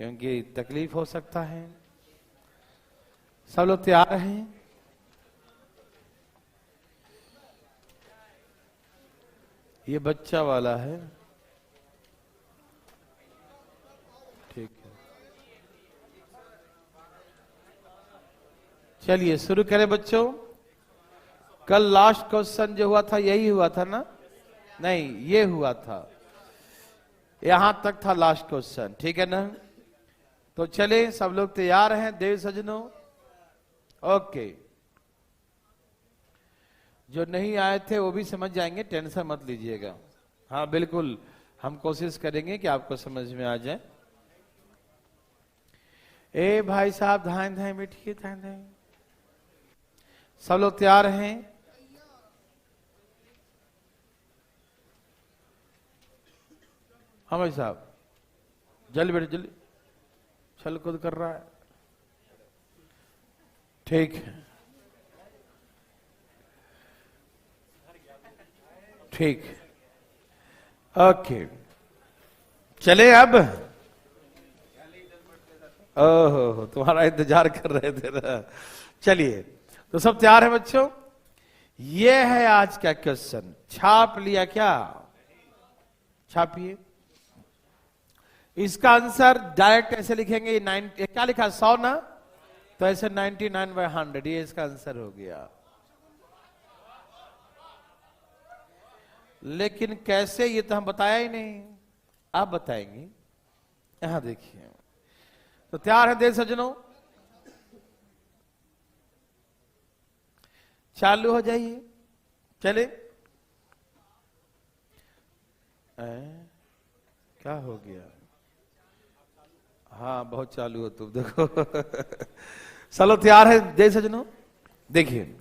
क्योंकि तकलीफ हो सकता है। सब लोग तैयार हैं? ये बच्चा वाला है, ठीक है। चलिए शुरू करें बच्चों। कल लास्ट क्वेश्चन जो हुआ था यही हुआ था ना? नहीं, ये हुआ था, यहां तक था लास्ट क्वेश्चन, ठीक है ना? तो चले, सब लोग तैयार हैं देव सजनों? ओके। जो नहीं आए थे वो भी समझ जाएंगे, टेंशन मत लीजिएगा। हाँ बिल्कुल, हम कोशिश करेंगे कि आपको समझ में आ जाए। ए भाई साहब, धाएं धाएं बैठिए, धाएं धाएं। सब लोग तैयार हैं? हाँ भाई साहब, जल्दी बैठे, जल्दी, छल कूद कर रहा है, ठीक है, ठीक, ओके। चले अब। ओहो, तुम्हारा इंतजार कर रहे थे ना। चलिए, तो सब तैयार है बच्चों? ये है आज का क्वेश्चन। छाप लिया क्या? छापिए। इसका आंसर डायरेक्ट ऐसे लिखेंगे, क्या लिखा, 100 ना, तो ऐसे 99/100, ये इसका आंसर हो गया। लेकिन कैसे, ये तो हम बताया ही नहीं, आप बताएंगे। यहां देखिए, तो तैयार है देव सज्जनों? चालू हो जाइए, चले। क्या हो गया? हाँ बहुत चालू हो तुम, देखो। चलो तैयार है देव सज्जनों? देखिए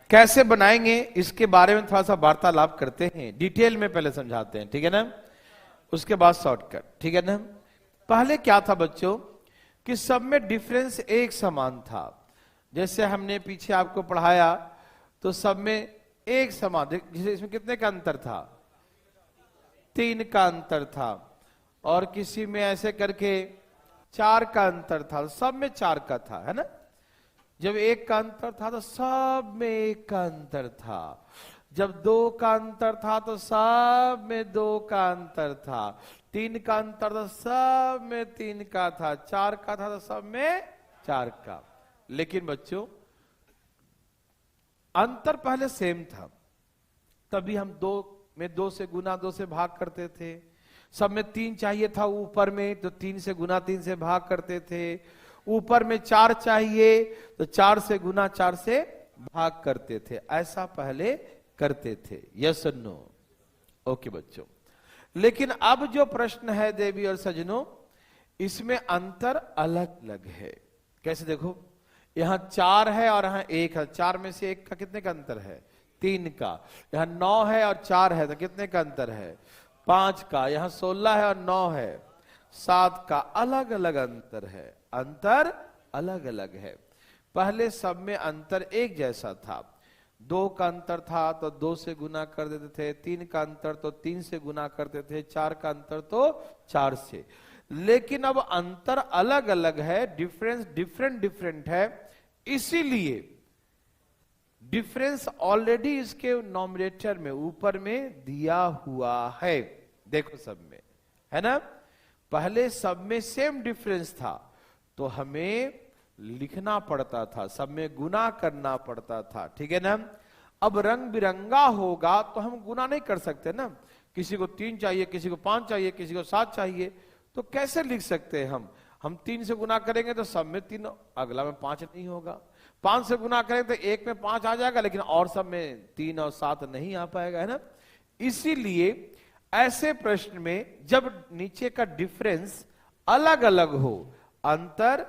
कैसे बनाएंगे इसके बारे में थोड़ा सा वार्तालाप करते हैं, डिटेल में पहले समझाते हैं, ठीक है ना? उसके बाद शॉर्टकट, ठीक है ना? पहले क्या था बच्चों कि सब में डिफरेंस एक समान था। जैसे हमने पीछे आपको पढ़ाया तो सब में एक समान, जैसे इसमें कितने का अंतर था? 3 का अंतर था, और किसी में ऐसे करके 4 का अंतर था, सब में 4 का था, है ना? जब 1 का अंतर था तो सब में 1 का अंतर था, जब 2 का अंतर था तो सब में 2 का अंतर था, 3 का अंतर था सब में 3 का था, 4 का था तो सब में 4 का। लेकिन बच्चों अंतर पहले सेम था, तभी हम 2 में 2 से गुना 2 से भाग करते थे। सब में 3 चाहिए था ऊपर में, तो 3 से गुना 3 से भाग करते थे। ऊपर में 4 चाहिए तो 4 से गुना 4 से भाग करते थे। ऐसा पहले करते थे, यस और नो? ओके बच्चों, लेकिन अब जो प्रश्न है देवी और सजनों, इसमें अंतर अलग अलग है। कैसे देखो, यहां 4 है और यहां 1 है, 4 में से 1 का कितने का अंतर है? 3 का। यहां 9 है और 4 है तो कितने का अंतर है? 5 का। यहां 16 है और 9 है, 7 का। अलग अलग अंतर है, अंतर अलग अलग है। पहले सब में अंतर एक जैसा था। 2 का अंतर था तो 2 से गुना कर देते थे, 3 का अंतर तो 3 से गुना करते थे, 4 का अंतर तो 4 से। लेकिन अब अंतर अलग अलग है, डिफरेंस डिफरेंट है, इसीलिए डिफरेंस ऑलरेडी इसके नॉमिनेटर में ऊपर में दिया हुआ है। देखो सब में है ना? पहले सब में सेम डिफरेंस था तो हमें लिखना पड़ता था, सब में गुना करना पड़ता था, ठीक है ना? अब रंग बिरंगा होगा तो हम गुना नहीं कर सकते ना। किसी को 3 चाहिए, किसी को 5 चाहिए, किसी को 7 चाहिए, तो कैसे लिख सकते हैं हम 3 से गुना करेंगे तो सब में 3, अगला में 5 नहीं होगा। 5 से गुना करेंगे तो एक में 5 आ जाएगा, लेकिन और सब में 3 और 7 नहीं आ पाएगा, है ना? इसीलिए ऐसे प्रश्न में जब नीचे का डिफरेंस अलग अलग हो, अंतर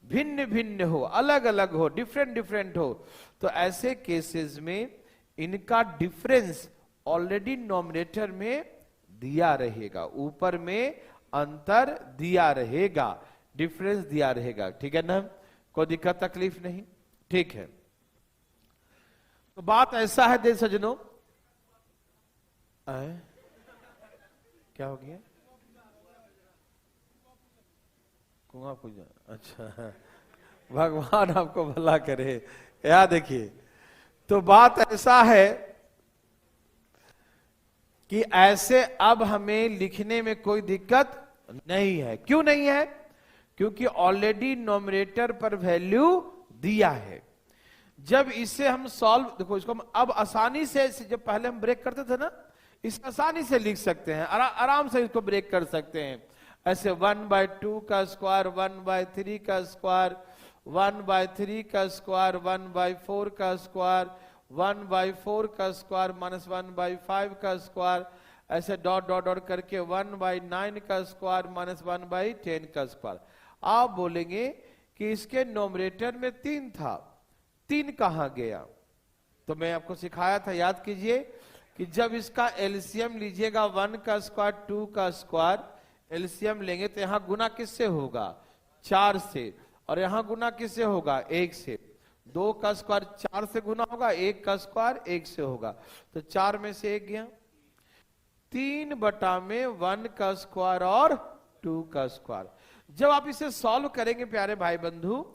भिन्न भिन्न हो, अलग अलग हो, डिफरेंट हो, तो ऐसे केसेस में इनका डिफरेंस ऑलरेडी नॉमिनेटर में दिया रहेगा, ऊपर में अंतर दिया रहेगा, डिफरेंस दिया रहेगा, ठीक है ना? कोई दिक्कत तकलीफ नहीं, ठीक है? तो बात ऐसा है देव सजनों, क्या हो गया? कुआं पूजा, अच्छा, भगवान आपको भला करे। या देखिए, तो बात ऐसा है कि ऐसे अब हमें लिखने में कोई दिक्कत नहीं है। क्यों नहीं है? क्योंकि ऑलरेडी नोमिनेटर पर वैल्यू दिया है। जब इसे हम सॉल्व, देखो इसको हम अब आसानी से, जब पहले हम ब्रेक करते थे ना, इस आसानी से लिख सकते हैं, आराम से इसको ब्रेक कर सकते हैं। ऐसे 1/2 का स्क्वायर, 1/3 का स्क्वायर, 1/3 का स्क्वायर, 1/4 का स्क्वायर, 1/4 का स्क्वायर माइनस 1/5 का स्क्वायर, ऐसे डॉट डॉट डॉट करके 1/9 का स्क्वायर माइनस 1/10 का स्क्वायर। आप बोलेंगे कि इसके नोमिनेटर में 3 था, 3 कहां गया? तो मैं आपको सिखाया था, याद कीजिए, कि जब इसका एलसीएम लीजिएगा 1 का स्क्वायर 2 का स्क्वायर, एलसीएम लेंगे तो यहां गुना किससे होगा? 4 से, और यहां गुना किससे होगा? 1 से। 2 का स्क्वायर 4 से गुना होगा, 1 का स्क्वायर 1 से होगा, तो 4 में से 1 गया। 3 में 1 का स्क्वायर और 2 का स्क्वायर। जब आप इसे सॉल्व करेंगे प्यारे भाई बंधु,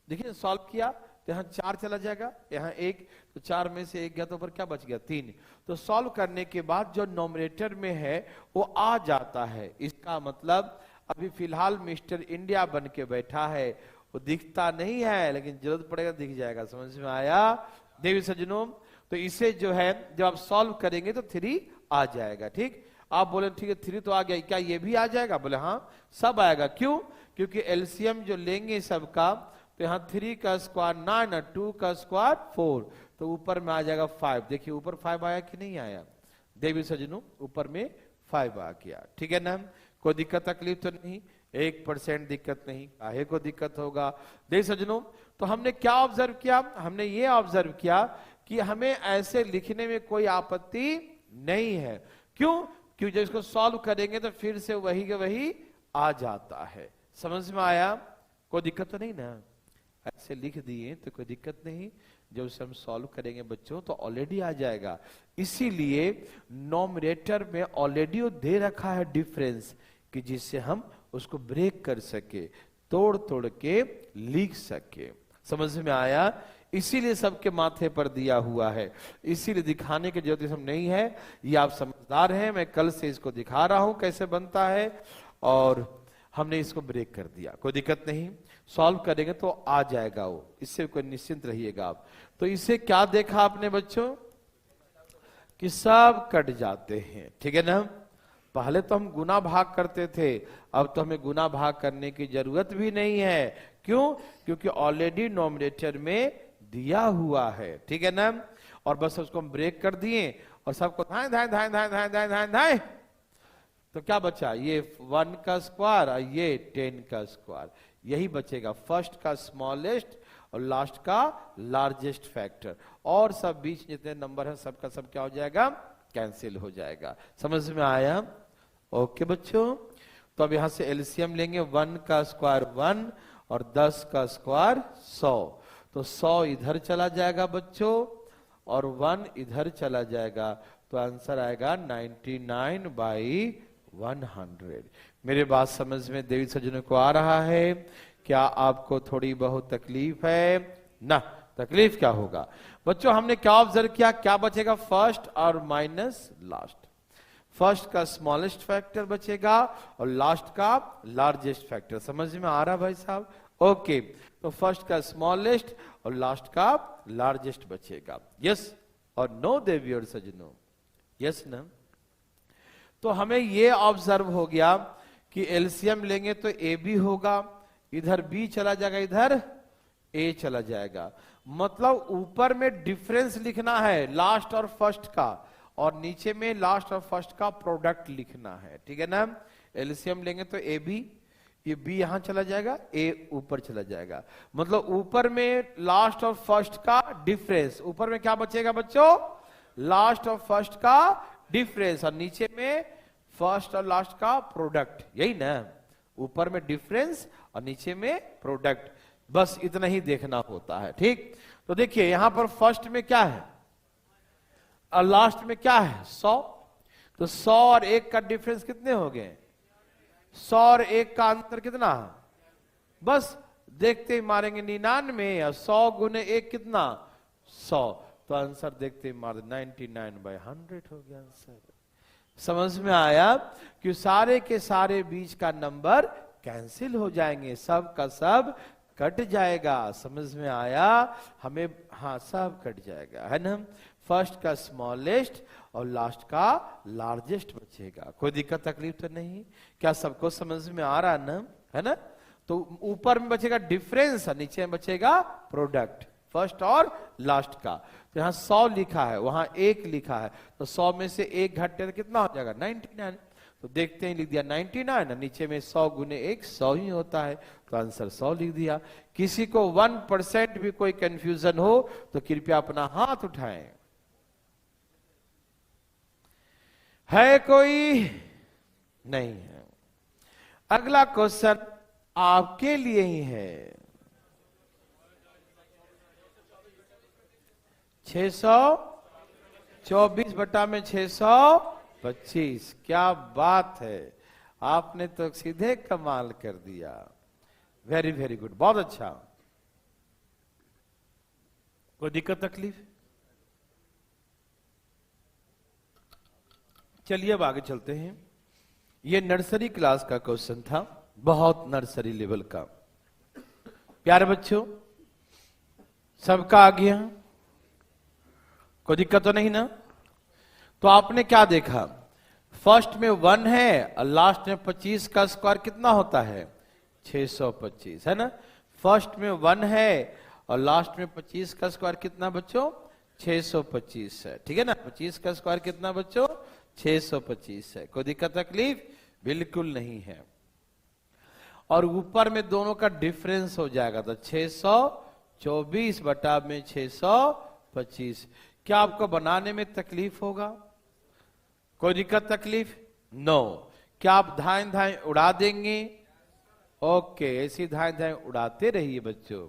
देखिए सॉल्व किया तो यहाँ 4 चला जाएगा, यहाँ 1, तो 4 में से 1 गया तो ऊपर क्या बच गया? 3। तो सॉल्व करने के बाद जो नोमिनेटर में है वो आ जाता है। इसका मतलब अभी फिलहाल मिस्टर इंडिया बन के बैठा है, वो दिखता नहीं है, लेकिन जरूरत पड़ेगा दिख जाएगा। समझ में आया देवी सज्जनों? तो इसे जो है जब आप सॉल्व करेंगे तो 3 आ जाएगा। ठीक, आप बोले ठीक है 3 तो आ गया, क्या ये भी आ जाएगा? बोले हाँ, सब आएगा। क्यों? क्योंकि एलसीएम जो लेंगे सबका, तो यहाँ 3 का स्क्वायर 9 और 2 का स्क्वायर 4, तो ऊपर में आ जाएगा 5। देखिए ऊपर 5 आया कि नहीं आया देवी सज्जनों? ऊपर में 5 आ गया। ठीक है ना? कोई दिक्कत तकलीफ तो नहीं, 1% दिक्कत नहीं। काहे को दिक्कत होगा देवी सज्जनों? तो हमने क्या ऑब्जर्व किया? हमने ये ऑब्जर्व किया कि हमें ऐसे लिखने में कोई आपत्ति नहीं है। क्यों? क्योंकि जब इसको सॉल्व करेंगे तो फिर से वही के वही आ जाता है। समझ में आया? कोई दिक्कत तो नहीं ना? ऐसे लिख दिए तो कोई दिक्कत नहीं, जब उसे हम सॉल्व करेंगे बच्चों तो ऑलरेडी आ जाएगा। इसीलिए नोमिनेटर में ऑलरेडी वो दे रखा है डिफरेंस, कि जिससे हम उसको ब्रेक कर सके, तोड़ तोड़ के लिख सके। समझ में आया? इसीलिए सबके माथे पर दिया हुआ है, इसीलिए दिखाने की जरूरत हम नहीं है। ये आप समझदार हैं, मैं कल से इसको दिखा रहा हूं कैसे बनता है, और हमने इसको ब्रेक कर दिया, कोई दिक्कत नहीं। सॉल्व करेंगे तो आ जाएगा वो, इससे कोई निश्चिंत रहिएगा आप। तो इसे क्या देखा आपने बच्चों? कि सब कट जाते हैं। ठीक है ना? पहले तो हम गुना भाग करते थे, अब तो हमें गुना भाग करने की जरूरत भी नहीं है। क्यों? क्योंकि ऑलरेडी नोमिनेटर में दिया हुआ है। ठीक है ना? और बस उसको हम ब्रेक कर दिए और सबको धाए धाए धाए धाए धाए धाए धाए धाए, तो क्या बचा? ये 1 का स्क्वायर और ये 10 का स्क्वायर, यही बचेगा। फर्स्ट का स्मॉलेस्ट और लास्ट का लार्जेस्ट फैक्टर, और सब बीच जितने नंबर है सबका सब क्या हो जाएगा? कैंसिल हो जाएगा। समझ में आया? ओके बच्चों, तो अब यहां से एलसीएम लेंगे। 1 का स्क्वायर 1 और 10 का स्क्वायर 100, तो 100 इधर चला जाएगा बच्चों और 1 इधर चला जाएगा, तो आंसर आएगा 99/100। मेरे बात समझ में देवी सज्जनों को आ रहा है? क्या आपको थोड़ी बहुत तकलीफ है? ना, तकलीफ क्या होगा बच्चों? हमने क्या ऑब्जर्व किया? क्या बचेगा? फर्स्ट और माइनस लास्ट। फर्स्ट का स्मॉलेस्ट फैक्टर बचेगा और लास्ट का लार्जेस्ट फैक्टर। समझ में आ रहा भाई साहब? ओके, तो फर्स्ट का स्मॉलेस्ट और लास्ट का लार्जेस्ट बचेगा। यस और नो देवी और सज्जनों? यस ना? तो हमें ये ऑब्जर्व हो गया कि एलसीएम लेंगे तो ए बी होगा, इधर बी चला जाएगा, इधर ए चला जाएगा। मतलब ऊपर में डिफरेंस लिखना है लास्ट और फर्स्ट का, और नीचे में लास्ट और फर्स्ट का प्रोडक्ट लिखना है। ठीक है ना? एलसीएम लेंगे तो ए बी, ये बी यहां चला जाएगा, ए ऊपर चला जाएगा। मतलब ऊपर में लास्ट और फर्स्ट का डिफरेंस, ऊपर में क्या बचेगा बच्चों? लास्ट और फर्स्ट का डिफरेंस, और नीचे में फर्स्ट और लास्ट का प्रोडक्ट। यही ना? ऊपर में डिफरेंस और नीचे में प्रोडक्ट, बस इतना ही देखना होता है। ठीक, तो देखिए यहां पर फर्स्ट में क्या है और लास्ट में क्या है? 100। तो 100 और 1 का डिफरेंस कितने हो गए? 100 और 1 का अंतर कितना? बस देखते ही मारेंगे 99 और 100 गुने 1 कितना 100, तो आंसर देखते ही मार 99/100 हो गया आंसर। समझ में आया कि सारे के सारे बीच का नंबर कैंसिल हो जाएंगे, सब का सब कट जाएगा। समझ में आया हमें? हाँ, सब कट जाएगा, है ना। फर्स्ट का स्मॉलेस्ट और लास्ट का लार्जेस्ट बचेगा। कोई दिक्कत तकलीफ तो नहीं? क्या सबको समझ में आ रहा ना, है ना। तो ऊपर में बचेगा डिफरेंस, नीचे में बचेगा प्रोडक्ट, फर्स्ट और लास्ट का। तो यहाँ 100 लिखा है, वहां 1 लिखा है, तो 100 में से 1 घटे तो कितना हो जाएगा 99। तो देखते ही लिख दिया 99, नीचे में 100 गुने 1 100 ही होता है, तो आंसर 100 लिख दिया। किसी को 1% भी कोई कंफ्यूजन हो तो कृपया अपना हाथ उठाएं। है कोई? नहीं है। अगला क्वेश्चन आपके लिए ही है। 624 बटा में 625। क्या बात है, आपने तो सीधे कमाल कर दिया। वेरी वेरी गुड, बहुत अच्छा। कोई दिक्कत तकलीफ? चलिए अब आगे चलते हैं। ये नर्सरी क्लास का क्वेश्चन था, बहुत नर्सरी लेवल का। प्यारे बच्चों, सबका आ गया? कोई दिक्कत तो नहीं ना? तो आपने क्या देखा, फर्स्ट में 1 है और लास्ट में 25 का स्क्वायर कितना होता है 625, है ना। फर्स्ट में 1 है और लास्ट में 25 का स्क्वायर कितना बच्चों 625 है, ठीक है ना। 25 का स्क्वायर कितना बच्चों 625 है। कोई दिक्कत तकलीफ? बिल्कुल नहीं है। और ऊपर में दोनों का डिफरेंस हो जाएगा, तो 624 बटा में 625। क्या आपको बनाने में तकलीफ होगा? कोई दिक्कत तकलीफ? नो। क्या आप धाएं धाएं उड़ा देंगे? ओके, ऐसी धाएं धाएं उड़ाते रहिए बच्चों।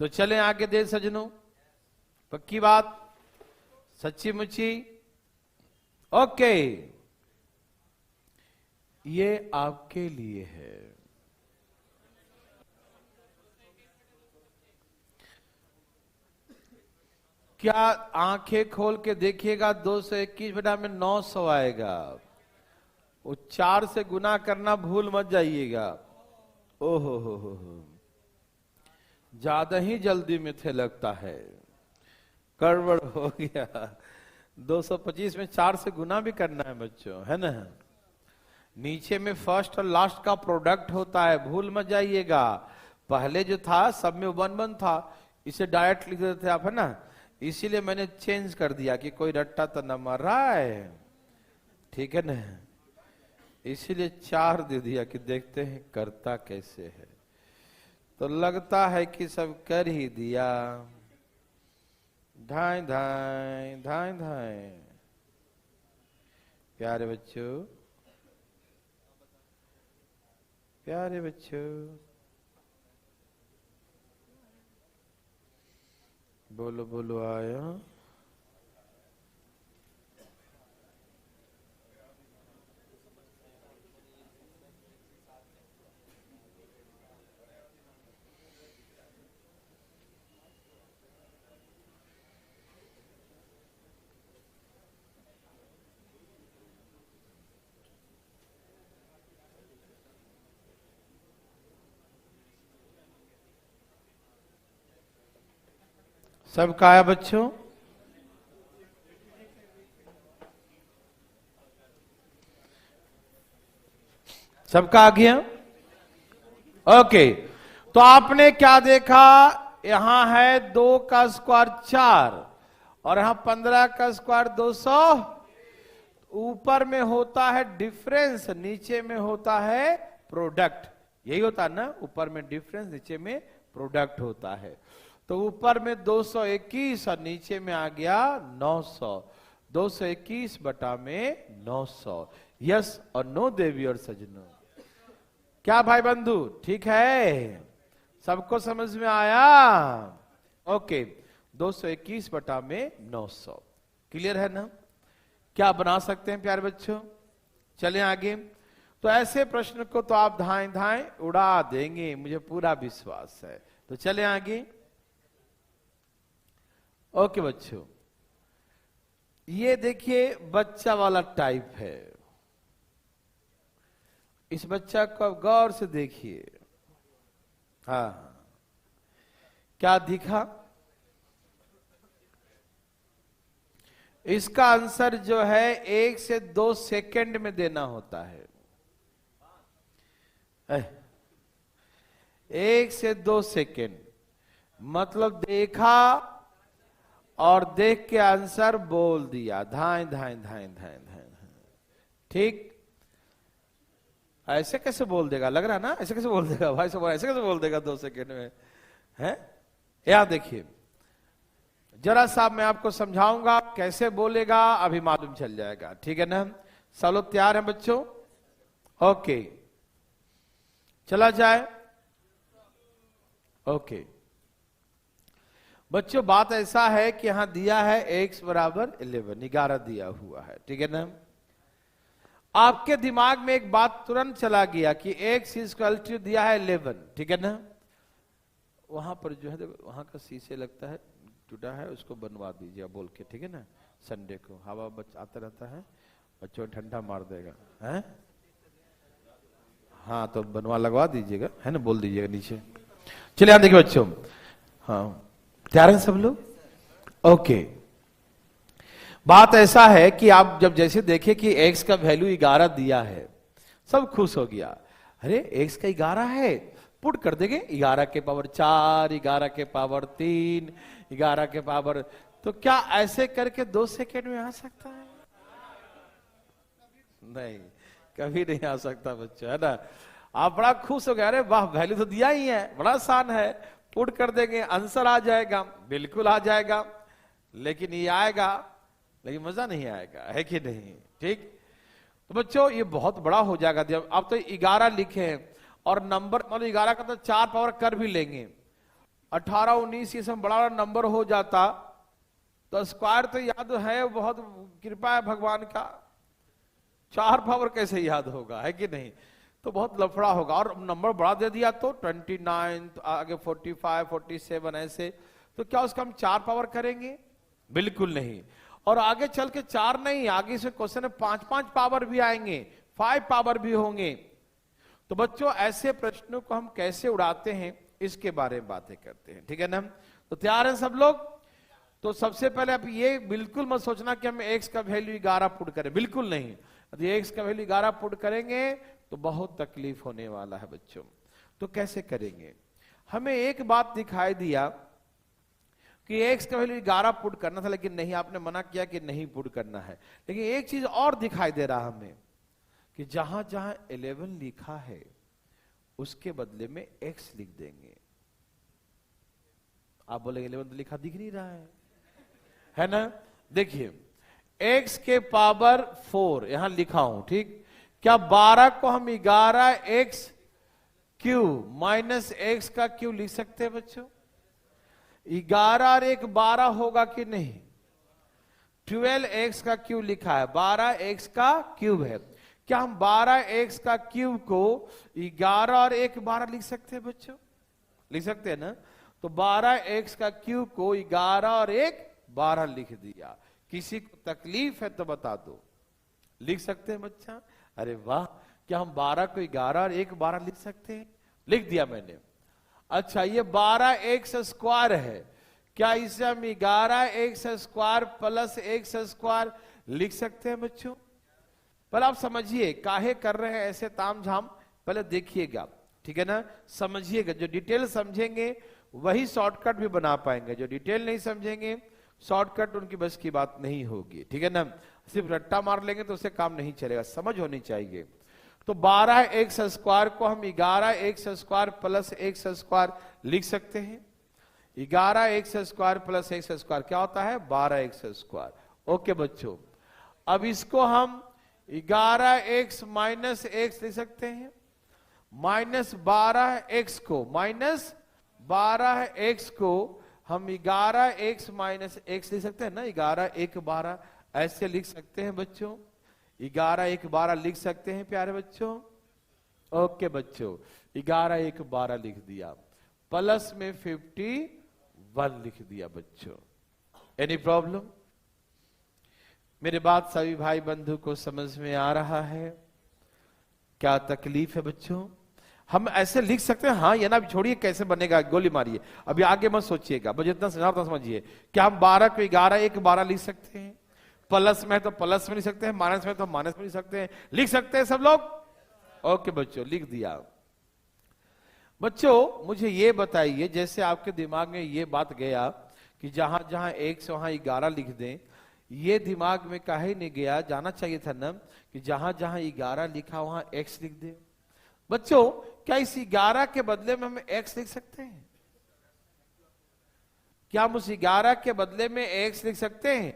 तो चलें आगे दे सजनों, पक्की बात, सच्ची मुच्ची? ओके, ये आपके लिए है। क्या आंखें खोल के देखिएगा, 221 बटा में 900 आएगा। वो 4 से गुना करना भूल मत जाइएगा। ओहो हो, ज्यादा ही जल्दी में थे लगता है, गड़बड़ हो गया। 225 में 4 से गुना भी करना है बच्चों, है ना। नीचे में फर्स्ट और लास्ट का प्रोडक्ट होता है, भूल मत जाइएगा। पहले जो था सब में 1 था, इसे डायरेक्ट लिख देते थे आप, है ना। इसीलिए मैंने चेंज कर दिया कि कोई रट्टा तो न मर रहा है, ठीक है ना। इसीलिए 4 दे दिया कि देखते हैं करता कैसे है। तो लगता है कि सब कर ही दिया। धाए धाए धाए धाए। प्यारे बच्चों, प्यारे बच्चों, बोलो बोलो आया। सबका आया बच्चों? सबका आ गया? ओके, तो आपने क्या देखा, यहां है 2 का स्क्वायर 4 और यहां 15 का स्क्वायर 200। ऊपर में होता है डिफरेंस, नीचे में होता है प्रोडक्ट। यही होता है ना, ऊपर में डिफरेंस, नीचे में प्रोडक्ट होता है। तो ऊपर में 221 और नीचे में आ गया 900। 221 बटा में 900। यस और नो देवी और सजनों? क्या भाई बंधु, ठीक है? सबको समझ में आया? ओके, 221 बटा में 900 क्लियर है ना। क्या बना सकते हैं प्यारे बच्चों? चलें आगे। तो ऐसे प्रश्न को तो आप धाएं धाएं उड़ा देंगे, मुझे पूरा विश्वास है। तो चले आगे। ओके बच्चों, ये देखिए बच्चा वाला टाइप है। इस बच्चा को आप गौर से देखिए। हाँ, क्या दिखा? इसका आंसर जो है 1 से 2 सेकंड में देना होता है। 1 से 2 सेकंड मतलब देखा और देख के आंसर बोल दिया, धाएं धाएं धाएं धाएं धाएं। ठीक, ऐसे कैसे बोल देगा? लग रहा ना ऐसे कैसे बोल देगा भाई साहब, ऐसे कैसे बोल देगा 2 सेकंड में? है, यहां देखिए जरा साहब, मैं आपको समझाऊंगा कैसे बोलेगा, अभी मालूम चल जाएगा। ठीक है ना? सब लोग तैयार हैं बच्चों? ओके, चला जाए। ओके बच्चों, बात ऐसा है कि यहां दिया है x बराबर 11 दिया हुआ है। ठीक है ना? आपके दिमाग में एक बात तुरंत चला गया कि x इक्वल टू दिया है 11। ठीक है ना? वहां पर जो है देखो, वहां का शीशे लगता है टूटा है, उसको बनवा दीजिए बोल के। ठीक है ना? संडे को हवा आता रहता है, बच्चों ठंडा मार देगा है। हाँ तो बनवा लगवा दीजिएगा, है ना? बोल दीजिएगा नीचे। चलिए यहां देखिए बच्चों, हाँ तैयार हैं सब लोग? ओके, बात ऐसा है कि आप जब जैसे देखे कि x का वैल्यू 11 दिया है, सब खुश हो गया। अरे x का 11 है, पुट कर देंगे 11 के पावर 4, 11 के पावर 3, 11 के पावर। तो क्या ऐसे करके 2 सेकेंड में आ सकता है? नहीं, कभी नहीं आ सकता बच्चों, है ना? आप बड़ा खुश हो गए, अरे वाह वैल्यू तो दिया ही है, बड़ा आसान है, पुट कर देंगे आंसर आ जाएगा। बिल्कुल आ जाएगा, लेकिन ये आएगा, लेकिन मजा नहीं आएगा, है कि नहीं? ठीक, तो बच्चों ये बहुत बड़ा हो जाएगा। जब आप तो 11 लिखे हैं और नंबर मतलब 11 का तो 4 पावर कर भी लेंगे, 18, 19 ये सब बड़ा नंबर हो जाता, तो स्क्वायर तो याद है, बहुत कृपा है भगवान का। 4 पावर कैसे याद होगा, है कि नहीं? तो बहुत लफड़ा होगा। और नंबर बड़ा दे दिया तो 29, तो आगे 45, 47 ऐसे, तो क्या उसका हम 4 पावर करेंगे? बिल्कुल नहीं। और आगे चल के 4 नहीं, आगे से क्वेश्चन में 5-5 पावर भी आएंगे, 5 पावर भी होंगे। तो बच्चों ऐसे प्रश्नों को हम कैसे उड़ाते हैं, इसके बारे में बातें करते हैं। ठीक है ना? तो तैयार हैं सब लोग? तो सबसे पहले आप ये बिल्कुल मत सोचना कि हम x का वैल्यू 11 पुट करें, बिल्कुल नहीं। यदि x का वैल्यू 11 पुट करेंगे तो बहुत तकलीफ होने वाला है बच्चों। तो कैसे करेंगे? हमें एक बात दिखाई दिया कि x का वैल्यू 11 पुट करना था, लेकिन नहीं, आपने मना किया कि नहीं पुट करना है। लेकिन एक चीज और दिखाई दे रहा हमें कि जहां जहां 11 लिखा है उसके बदले में x लिख देंगे। आप बोलेंगे 11 तो लिखा दिख नहीं रहा है ना? देखिए x के पावर 4 यहां लिखा हूं, ठीक? क्या 12 को हम 11x क्यूब माइनस x का क्यूब लिख सकते हैं बच्चों? 11 और 1 12 होगा कि नहीं? 12x का क्यूब लिखा है, 12x का क्यूब है। क्या हम 12x का क्यूब को 11 और 1 12 लिख सकते हैं बच्चों? लिख सकते हैं ना? तो 12x का क्यूब को 11 और 1 12 लिख दिया। किसी को तकलीफ है तो बता दो, लिख सकते हैं बच्चा? अरे वाह, क्या हम 12 को 11 और 1 12 लिख सकते हैं? लिख दिया मैंने। अच्छा, ये 12x स्क्वायर है, क्या इसे हम 11x square plus x square लिख सकते हैं बच्चों? पहले आप समझिए काहे कर रहे हैं ऐसे तामझाम, पहले देखिएगा। ठीक है ना? समझिएगा, जो डिटेल समझेंगे वही शॉर्टकट भी बना पाएंगे, जो डिटेल नहीं समझेंगे शॉर्टकट उनकी बस की बात नहीं होगी। ठीक है ना? सिर्फ रट्टा मार लेंगे तो उससे काम नहीं चलेगा, समझ होनी चाहिए। तो 12x स्क्वायर को हम 11x square plus x square लिख सकते हैं। 11x square plus x square क्या होता है? 12x square. ओके बच्चों, अब इसको हम 11x माइनस x लिख सकते हैं। माइनस 12x को माइनस 12x को हम 11x माइनस x लिख सकते हैं ना? 11 1 12 ऐसे लिख सकते हैं बच्चों। 11 1 12 लिख सकते हैं प्यारे बच्चों। ओके बच्चों, 11 1 12 लिख दिया, प्लस में 51 लिख दिया बच्चों। Any problem? मेरे बात सभी भाई बंधु को समझ में आ रहा है? क्या तकलीफ है बच्चों? हम ऐसे लिख सकते हैं, हाँ या ना? छोड़िए कैसे बनेगा, गोली मारिए, अभी आगे मत सोचिएगा, बस जितना समझा उतना समझिए। क्या हम 12 को 11 1 12 लिख सकते हैं? प्लस में तो प्लस में लिख सकते हैं, माइनस में तो माइनस में लिख सकते हैं। लिख सकते हैं सब लोग? ओके बच्चों, लिख दिया। बच्चों मुझे ये बताइए, जैसे आपके दिमाग में ये बात गया कि जहां जहां एक से वहां 11 लिख दें, ये दिमाग में काहे नहीं गया? जाना चाहिए था ना कि जहां जहां 11 लिखा वहां x लिख दे। बच्चों क्या इस 11 के बदले में हम x लिख सकते हैं? क्या हम उस 11 के बदले में x लिख सकते हैं?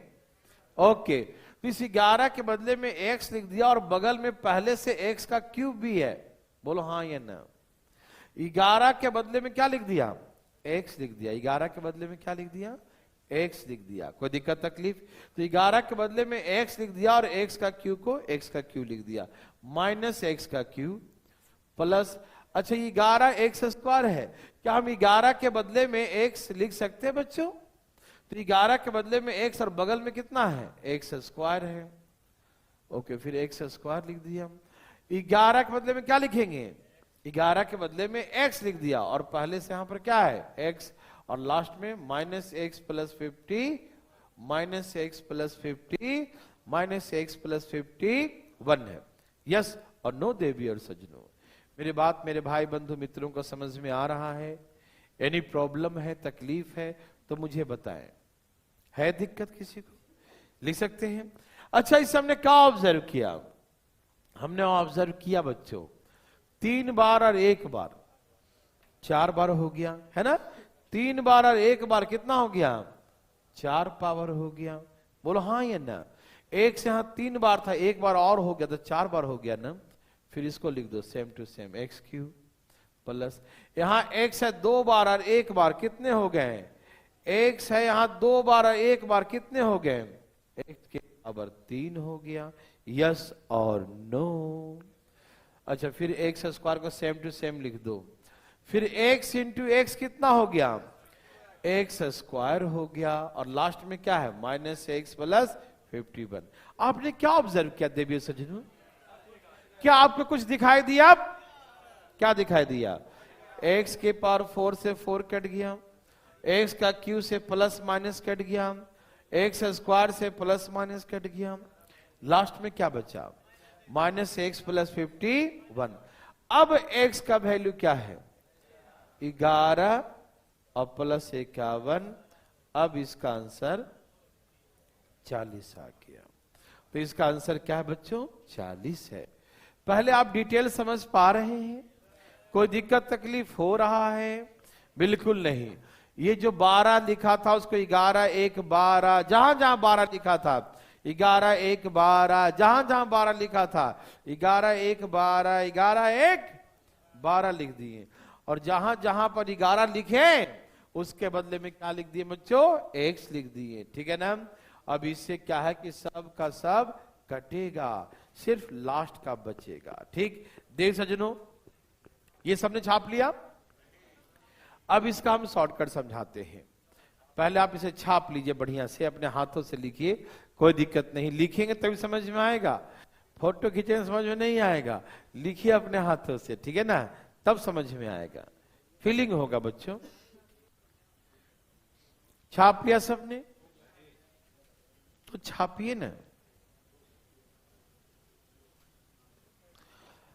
ओके, तो इस 11 के बदले में x लिख दिया और बगल में पहले से x का क्यूब भी है। बोलो हाँ या ना? 11 के बदले में क्या लिख दिया? x लिख दिया। 11 के बदले में क्या लिख दिया? x लिख दिया। कोई दिक्कत तकलीफ? तो 11 के बदले में x लिख दिया और x का क्यू को x का क्यू लिख दिया, माइनस x का क्यू प्लस, अच्छा 11 x स्क्वायर है, क्या हम 11 के बदले में x लिख सकते हैं बच्चों? तो 11 के बदले में x और बगल में कितना है? x स्क्वायर है। ओके, फिर x स्क्वायर लिख दिया। 11 के बदले में क्या लिखेंगे? 11 के बदले में x लिख दिया और पहले से यहां पर क्या है? x, और लास्ट में minus x plus 50, minus x plus 50, minus x plus 51 है। यस और नो देवी और सज्जनों, मेरी बात मेरे भाई बंधु मित्रों को समझ में आ रहा है? एनी प्रॉब्लम है, तकलीफ है तो मुझे बताएं। है दिक्कत किसी को? लिख सकते हैं। अच्छा, इस हमने क्या ऑब्जर्व किया? हमने ऑब्जर्व किया बच्चों 3 बार और 1 बार, 4 बार हो गया है ना? 3 बार और 1 बार कितना हो गया? 4 पावर हो गया। बोलो हाँ या ना? एक से यहां 3 बार था, 1 बार और हो गया तो 4 बार हो गया ना? फिर इसको लिख दो same to same, x cube plus, यहां x है 2 बार और 1 बार, कितने हो गए? x है यहां 2 बार और 1 बार, कितने हो गए? x के बराबर 3 हो गया। यस और नो? अच्छा, फिर एक्स स्क्वायर को सेम टू सेम लिख दो, फिर x इंटू एक्स कितना हो गया? एक्स स्क्वायर हो गया और लास्ट में क्या है? Minus x plus 51। आपने क्या ऑब्जर्व किया देवी सज्जनों? क्या आपको कुछ दिखाई दिया? क्या दिखाई दिया? x के पावर 4 से 4 कट गया, x का क्यू से प्लस माइनस कट गया, एक्स स्क्वायर से प्लस माइनस कट गया, लास्ट में क्या बचा? Minus x plus 51। अब x का वैल्यू क्या है? 11 और प्लस 51। अब इसका आंसर 40 आ गया। तो इसका आंसर क्या है बच्चों? 40 है। पहले आप डिटेल समझ पा रहे हैं? कोई दिक्कत तकलीफ हो रहा है? बिल्कुल नहीं। ये जो 12 लिखा था उसको 11 1 12, जहां जहां 12 लिखा था 11 1 12, जहां जहां 12 लिखा था 11 1 12, 11 1 12 लिख दिए, और जहां जहां पर 11 लिखे उसके बदले में क्या लिख दिए बच्चों? x लिख दिए। ठीक है ना? अब इससे क्या है कि सब का सब कटेगा, सिर्फ लास्ट का बचेगा। ठीक देख सज्जनों, ये सबने छाप लिया। अब इसका हम शॉर्टकट समझाते हैं। पहले आप इसे छाप लीजिए बढ़िया से, अपने हाथों से लिखिए, कोई दिक्कत नहीं। लिखेंगे तभी समझ में आएगा, फोटो खींचेंगे समझ में नहीं आएगा। लिखिए अपने हाथों से, ठीक है ना? तब समझ में आएगा, फीलिंग होगा बच्चों। छाप लिया सबने? तो छापिए ना।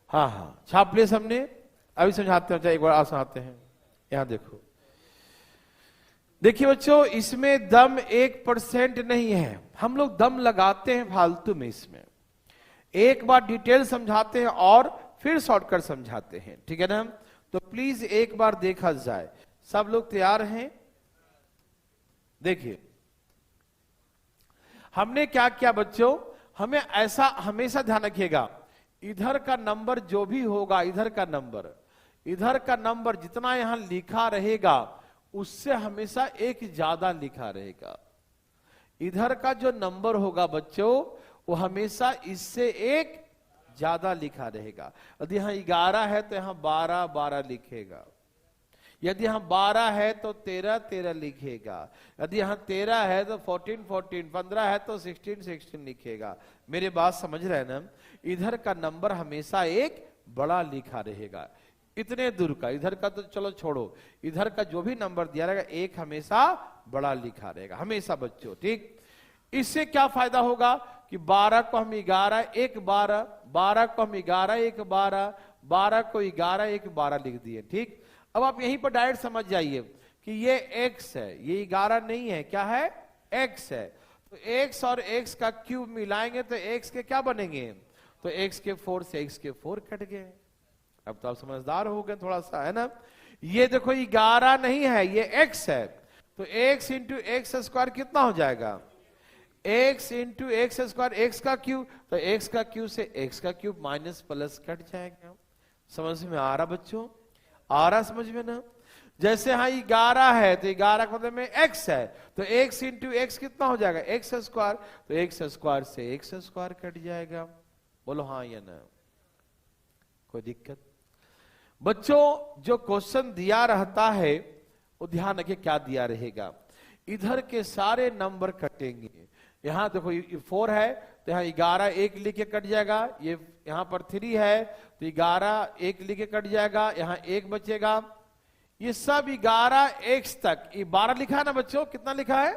हाँ हाँ, छाप लिया सबने? अभी समझाते हैं, एक बार आप समझाते हैं। यहां देखो, देखिए बच्चों, इसमें दम 1% नहीं है। हम लोग दम लगाते हैं फालतू में। इसमें एक बार डिटेल समझाते हैं और फिर शॉर्टकट समझाते हैं, ठीक है ना? तो प्लीज एक बार देखा जाए। सब लोग तैयार हैं? देखिए हमने क्या किया बच्चों, हमें ऐसा हमेशा ध्यान रखिएगा, इधर का नंबर जो भी होगा, इधर का नंबर जितना यहां लिखा रहेगा उससे हमेशा एक ज्यादा लिखा रहेगा। इधर का जो नंबर होगा बच्चों वो हमेशा इससे एक ज्यादा लिखा रहेगा। यदि यहाँ 11 है तो यहाँ 12 12 लिखेगा। यदि यहाँ 12 है तो 13 13 लिखेगा। यदि यहाँ 13 है तो 14 14, 15 है तो 16 16 लिखेगा। मेरे बात समझ रहे हैं ना? इधर का नंबर हमेशा एक बड़ा लिखा रहेगा। इतने दूर का, इधर का तो चलो छोड़ो, इधर का जो भी नंबर दिया रहेगा एक हमेशा बड़ा लिखा रहेगा, हमेशा बच्चों। ठीक, इससे क्या फायदा होगा कि 12 को हम 11 1 12, 12 को हम 11 1 12, 12 को 11 1 12 लिख दिए। ठीक, अब आप यहीं पर डायरेक्ट समझ जाइए कि ये x है, ये 11 नहीं है, क्या है? x है। तो x और x का क्यूब मिलाएंगे तो x के क्या बनेंगे? तो x के 4 से x के 4 कट गए। अब तो आप समझदार हो गए थोड़ा सा, है ना? ये देखो 11 नहीं है, ये x है। तो x इंटू एक्स स्क्वायर कितना हो जाएगा? x into x square, x का क्यूब, तो x का क्यूब से x का क्यूब माइनस प्लस कट जाएगा। समझ में आ रहा बच्चों? आ रहा समझ में ना? जैसे यहाँ 11 है तो 11 का मतलब में x है, तो x इंटू एक्स कितना हो जाएगा? एक्स स्क्वायर, तो एक्स स्क्वायर से एक्स स्क्वायर कट जाएगा। बोलो हाँ या ना? कोई दिक्कत? बच्चों जो क्वेश्चन दिया रहता है वो ध्यान रखिए क्या दिया रहेगा। इधर के सारे नंबर कटेंगे। यहां देखो 4 है तो यहाँ 11 1 लिख के कट जाएगा। ये यहाँ पर 3 है तो 11 1 लिख के कट जाएगा, यहाँ 1 बचेगा। ये सब 11 x तक, ये 12 लिखा है ना बच्चों, कितना लिखा है?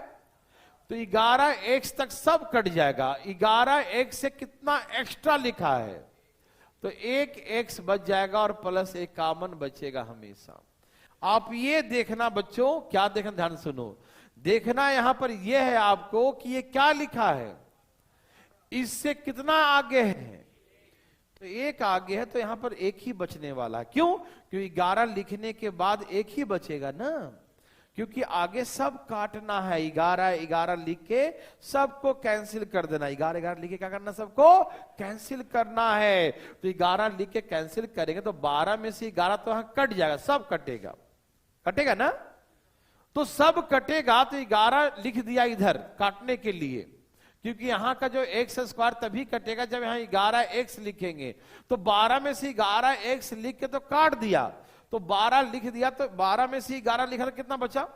तो 11 x तक सब कट जाएगा। 11 x से कितना एक्स्ट्रा लिखा है? तो 1 x बच जाएगा और प्लस 1 कॉमन बचेगा हमेशा। आप ये देखना बच्चों, क्या देखना, ध्यान सुनो, देखना यहां पर यह है आपको कि ये क्या लिखा है, इससे कितना आगे है? तो 1 आगे है, तो यहां पर 1 ही बचने वाला है। क्यों? क्योंकि 11 लिखने के बाद 1 ही बचेगा ना, क्योंकि आगे सब काटना है। 11 11 लिख के सबको कैंसिल कर देना। 11 11 लिख के क्या करना? सबको कैंसिल करना है। तो 11 लिख के कैंसिल करेंगे तो 12 में से 11 तो यहां कट जाएगा, सब कटेगा, कटेगा ना? तो सब कटेगा, तो 11 लिख दिया इधर काटने के लिए, क्योंकि यहां का जो एक्स स्क्वायर तभी कटेगा जब यहां 11 एक्स लिखेंगे। तो 12 में से 11 एक्स लिख के तो काट दिया, तो 12 लिख दिया, तो 12 में से 11 लिखा तो कितना बचा?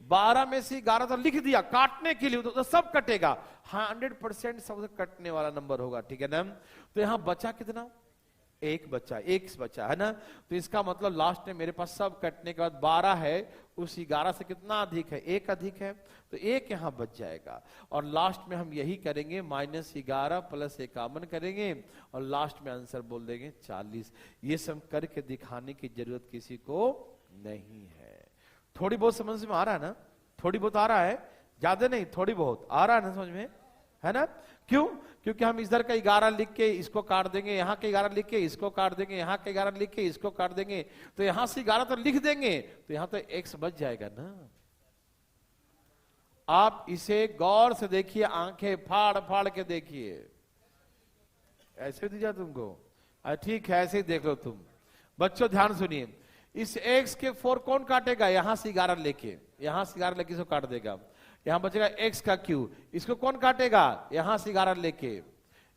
12 में से 11 तो लिख दिया काटने के लिए, तो सब कटेगा। 100% सब कटने वाला नंबर होगा। ठीक है ना? तो यहां बचा कितना? 1 बचा, 1 बचा, है ना? तो इसका मतलब लास्ट में मेरे पास सब कटने के बाद 12 है, उस 11 से कितना अधिक है? 1 अधिक है, तो 1 यहां बच जाएगा। और लास्ट में हम यही करेंगे, -11 प्लस 1 कॉमन करेंगे और लास्ट में आंसर बोल देंगे 40। ये सब करके दिखाने की जरूरत किसी को नहीं है। थोड़ी बहुत समझ में आ रहा है ना? थोड़ी बहुत आ रहा है, ज्यादा नहीं, थोड़ी बहुत आ रहा है ना समझ में, है ना? क्यों? क्योंकि हम इधर का 11 लिख के इसको काट देंगे, यहाँ के 11 लिख के इसको काट देंगे, यहाँ के 11 लिख के इसको काट देंगे, तो यहां से 11 तो लिख देंगे, तो यहां तो x बच जाएगा ना। आप इसे गौर से देखिए, आंखें फाड़ फाड़ के देखिए। ऐसे दिया तुमको? ठीक है, ऐसे ही देख लो तुम। बच्चों ध्यान सुनिए, इस x के 4 कौन काटेगा? यहां से 11 लेके, यहां से 11 लेके इसको काट देगा। यहां बचेगा x का क्यूब, इसको कौन काटेगा? यहां से 11 लेके।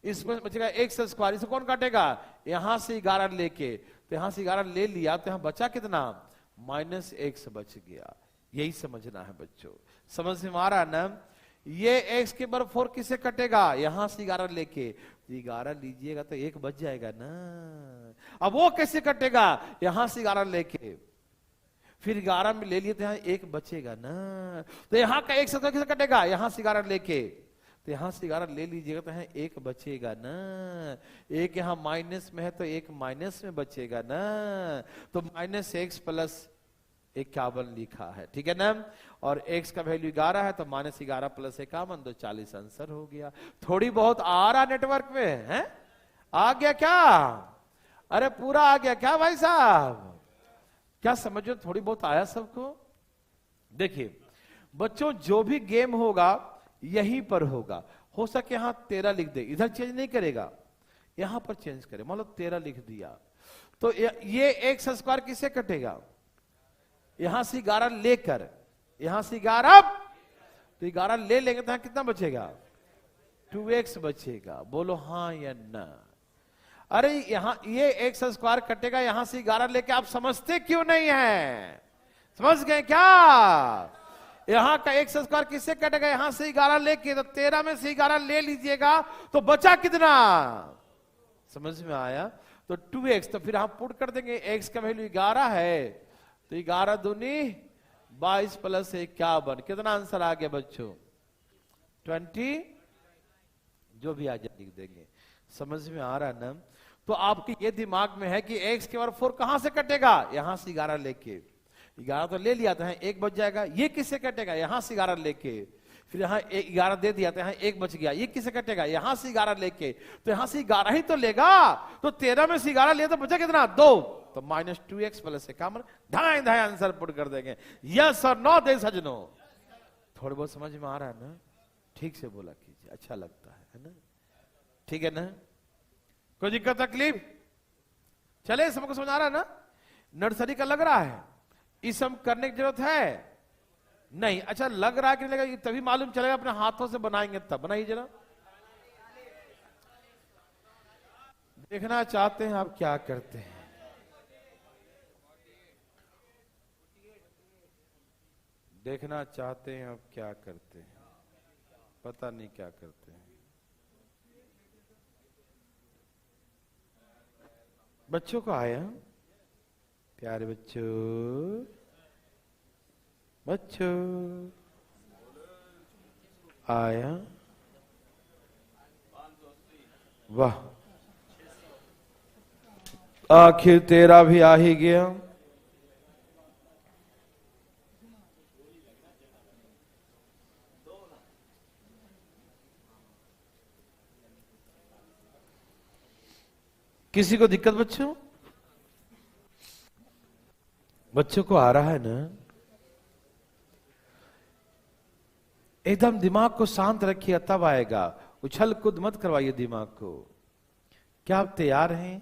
इसमें बचेगा एक्स स्क्वायर, इसको कौन काटेगा? यहां से 11 लेके। तो यहां से 11 ले लिया, तो यहां बचा कितना? -x बच गया। यही समझना है बच्चों, समझ में आ रहा है ना? ये x के बराबर 4 किसे कटेगा? यहां से 11 लेके, 11 लीजिएगा तो 1 बच जाएगा ना। अब वो कैसे कटेगा? यहां से 11 लेके, फिर 11 में ले लिए तो यहाँ 1 बचेगा ना। तो यहाँ का 1 किसे कटेगा? यहां से 11 लेके, तो यहां से 11 ले लीजिएगा तो यहाँ 1 बचेगा ना। 1 यहाँ माइनस में है तो 1 माइनस में बचेगा ना। तो -x प्लस 51 लिखा है, ठीक है ना? और x का वैल्यू 11 है, तो -11 प्लस 51 तो 40 आंसर हो गया। थोड़ी बहुत आ रहा नेटवर्क में है? आ गया क्या? अरे पूरा आ गया क्या भाई साहब? क्या समझो? थोड़ी बहुत आया सबको? देखिए बच्चों, जो भी गेम होगा यहीं पर होगा। हो सके यहां 13 लिख दे, इधर चेंज नहीं करेगा, यहां पर चेंज करे। मान लो 13 लिख दिया, तो ये एक्स स्क्वायर किससे कटेगा? यहां से 11 लेकर, यहां से 11, तो 11 ले लेंगे तो यहां कितना बचेगा? 2x बचेगा। बोलो हाँ या ना? अरे यहां ये एक्स स्क्वायर कटेगा, यहां से 11 लेके आप समझते क्यों नहीं है? समझ गए क्या? यहां का एक्स स्क्वायर किससे कटेगा? यहां से 11 लेके, तो 13 में से 11 ले लीजिएगा तो बचा कितना? समझ में आया? तो 2x, तो फिर हम पुट कर देंगे, x का वैल्यू 11 है, तो 11 दूनी 22 प्लस 51, कितना आंसर आ गया बच्चों? 20, जो भी आ जाए लिख देंगे। समझ में आ रहा है ना? तो आपके ये दिमाग में है कि x के बार 4 कहां से कटेगा? यहां से 11 लेके, 11 तो ले लिया था, एक बच जाएगा। ये किससे कटेगा? यहां से 11 लेके, फिर यहाँ 11 दे दिया था, यहाँ एक बच गया। ये किससे कटेगा? यहां से 11 लेके, तो यहां से 11 ही तो लेगा, तो 13 में से 11 लिया तो बचा कितना? 2, तो -2x प्लस 51, ढाई ढाई आंसर पुट कर देंगे। यस और नो दे सजनो। थोड़ा बहुत समझ में आ रहा है ना? ठीक से बोला कीजिए, अच्छा लगता है ना? ठीक है ना? कोई दिक्कत तकलीफ? चले, सबको समझ आ रहा है ना? नर्सरी का लग रहा है, इस हम करने की जरूरत है नहीं? अच्छा, लग रहा है कि नहीं लगा, तभी मालूम चलेगा, अपने हाथों से बनाएंगे तब। बनाइए जरा, देखना चाहते हैं आप क्या करते हैं। देखना चाहते हैं आप क्या करते हैं, पता नहीं क्या करते हैं। बच्चों को आया? प्यारे बच्चों, बच्चों आया? वाह, आखिर तेरा भी आ ही गया। किसी को दिक्कत बच्चों? बच्चों को आ रहा है ना? एकदम दिमाग को शांत रखिए, तब आएगा। उछल कूद मत करवाइए दिमाग को। क्या आप तैयार हैं?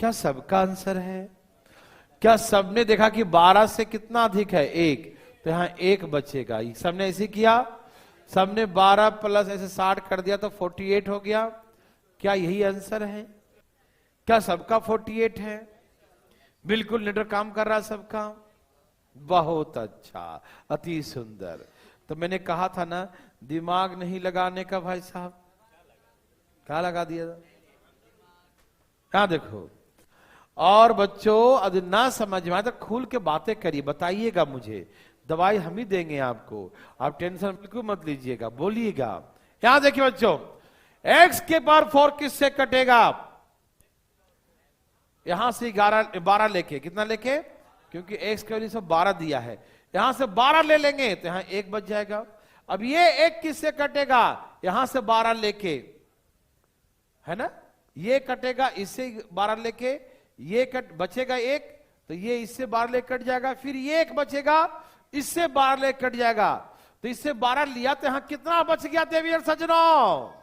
क्या सबका आंसर है? क्या सबने देखा कि 12 से कितना अधिक है? 1, तो यहां 1 बचेगा। सबने ऐसे किया, सबने 12 प्लस ऐसे 60 कर दिया तो 48 हो गया। क्या यही आंसर है? क्या सबका 48 है? बिल्कुल नेटवर्क काम कर रहा है सबका। बहुत अच्छा, अति सुंदर। तो मैंने कहा था ना, दिमाग नहीं लगाने का भाई साहब, क्या लगा दिया था? क्या देखो। और बच्चों, अब ना समझ में आए तो खुल के बातें करिए, बताइएगा मुझे, दवाई हम ही देंगे आपको। आप टेंशन बिल्कुल मत लीजिएगा, बोलिएगा। यहां देखिए बच्चों, x के पावर 4 किससे कटेगा? यहां से 12 लेके, कितना लेके? क्योंकि x के वैल्यू से 12 दिया है, यहां से 12 ले लेंगे तो यहां 1 बच जाएगा। अब ये 1 किससे कटेगा? यहां से 12 लेके, है ना? ये कटेगा इससे 12 लेके, ये बचेगा 1, तो ये इससे 12 लेके कट जाएगा। फिर ये 1 बचेगा, इससे 12 लेके कट जाएगा, तो इससे 12 लिया तो यहां कितना बच गया देवी और सजनों?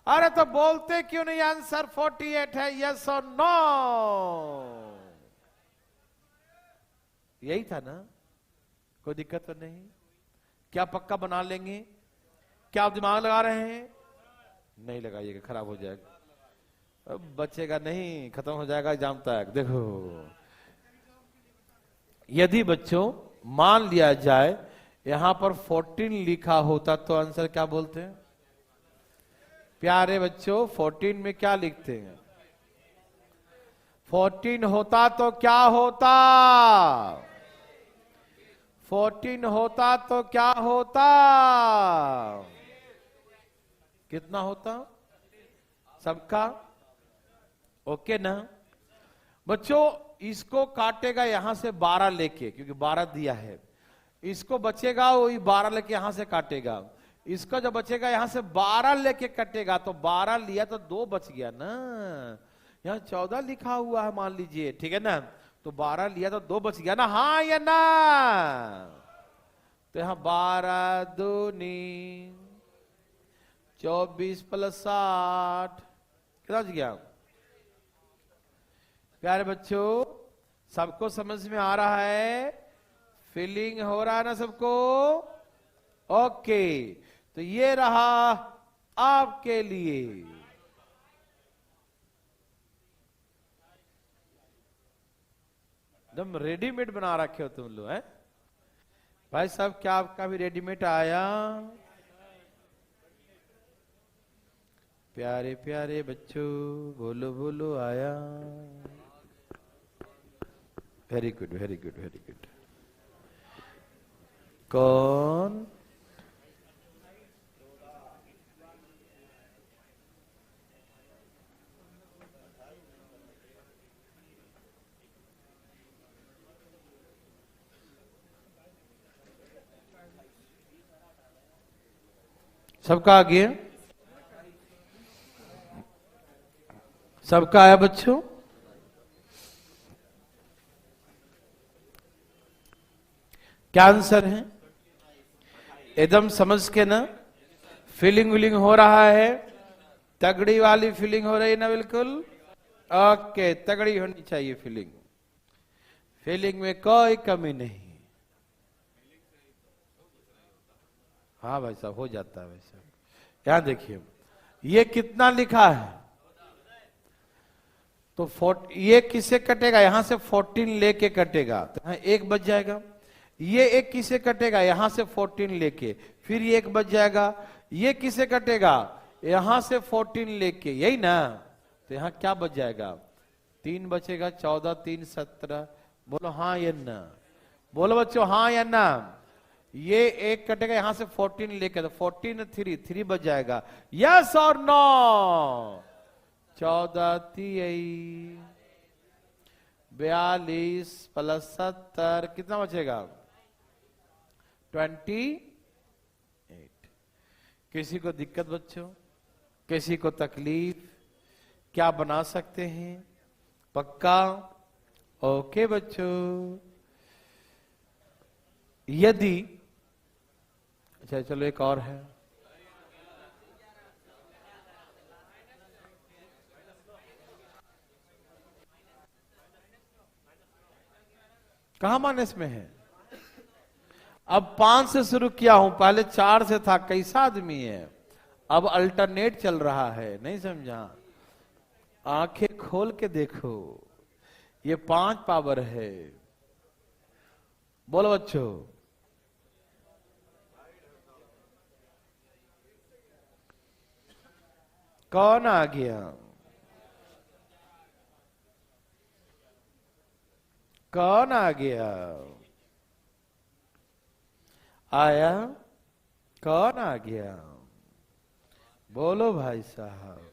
अरे तो बोलते क्यों नहीं? आंसर 48 है। यस और नो? यही था ना? कोई दिक्कत तो नहीं? क्या पक्का बना लेंगे? क्या आप दिमाग लगा रहे हैं? नहीं लगाइएगा, खराब हो जाएगा। अब बचेगा नहीं, खत्म हो जाएगा एग्जाम तक। देखो, यदि बच्चों मान लिया जाए यहां पर 14 लिखा होता तो आंसर क्या बोलते हैं? प्यारे बच्चों, 14 में क्या लिखते हैं? 14 होता तो क्या होता? 14 होता तो क्या होता? कितना होता सबका? ओके ना बच्चों? इसको काटेगा यहां से 12 लेके, क्योंकि 12 दिया है। इसको बचेगा वही 12 लेके यहां से काटेगा। इसका जो बचेगा यहां से 12 लेके कटेगा, तो 12 लिया तो 2 बच गया ना। यहां 14 लिखा हुआ है मान लीजिए, ठीक है ना? तो 12 लिया तो 2 बच गया ना, हाँ या ना? तो यहां 12 दूनी 24 प्लस 60, कितना बच गया? प्यारे बच्चों, सबको समझ में आ रहा है? फीलिंग हो रहा है ना सबको? ओके, तो ये रहा आपके लिए। एकदम रेडीमेड बना रखे हो तुम लोग, हैं भाई साहब? क्या आपका भी रेडीमेड आया? प्यारे प्यारे बच्चों, बोलो बोलो आया। Very good, very good, very good. कौन? सबका आ गया? सबका आया बच्चों? क्या आंसर है? एकदम समझ के ना, फीलिंग विलिंग हो रहा है? तगड़ी वाली फीलिंग हो रही ना? बिल्कुल ओके, तगड़ी होनी चाहिए फीलिंग। फीलिंग में कोई कमी नहीं। हाँ भाई साहब, हो जाता है भाई साहब। यहां देखिए, ये कितना लिखा है? तो ये किसे कटेगा? यहां से 14 लेके कटेगा तो यहां एक बच जाएगा। ये एक किसे कटेगा? यहां से 14 लेके, फिर ये एक बच जाएगा। ये किसे कटेगा? यहां से 14 लेके, यही ना? तो यहां क्या बच जाएगा? 3 बचेगा। 14 3 17। बोलो हाँ या ना? बोलो बच्चों हाँ या ना? ये एक कटेगा यहां से 14 लेके, तो 14 3 बच जाएगा। यस और नो? 14 3 42 प्लस 70 कितना बचेगा? 28। किसी को दिक्कत बच्चों? किसी को तकलीफ? क्या बना सकते हैं? पक्का? ओके बच्चों। यदि, अच्छा चलो एक और है। कहां माइनस में है? अब 5 से शुरू किया हूं, पहले 4 से था। कैसा आदमी है? अब अल्टरनेट चल रहा है, नहीं समझा? आंखें खोल के देखो, ये 5 पावर है। बोलो बच्चों, कौन आ गया? कौन आ गया? आया? कौन आ गया? बोलो भाई साहब,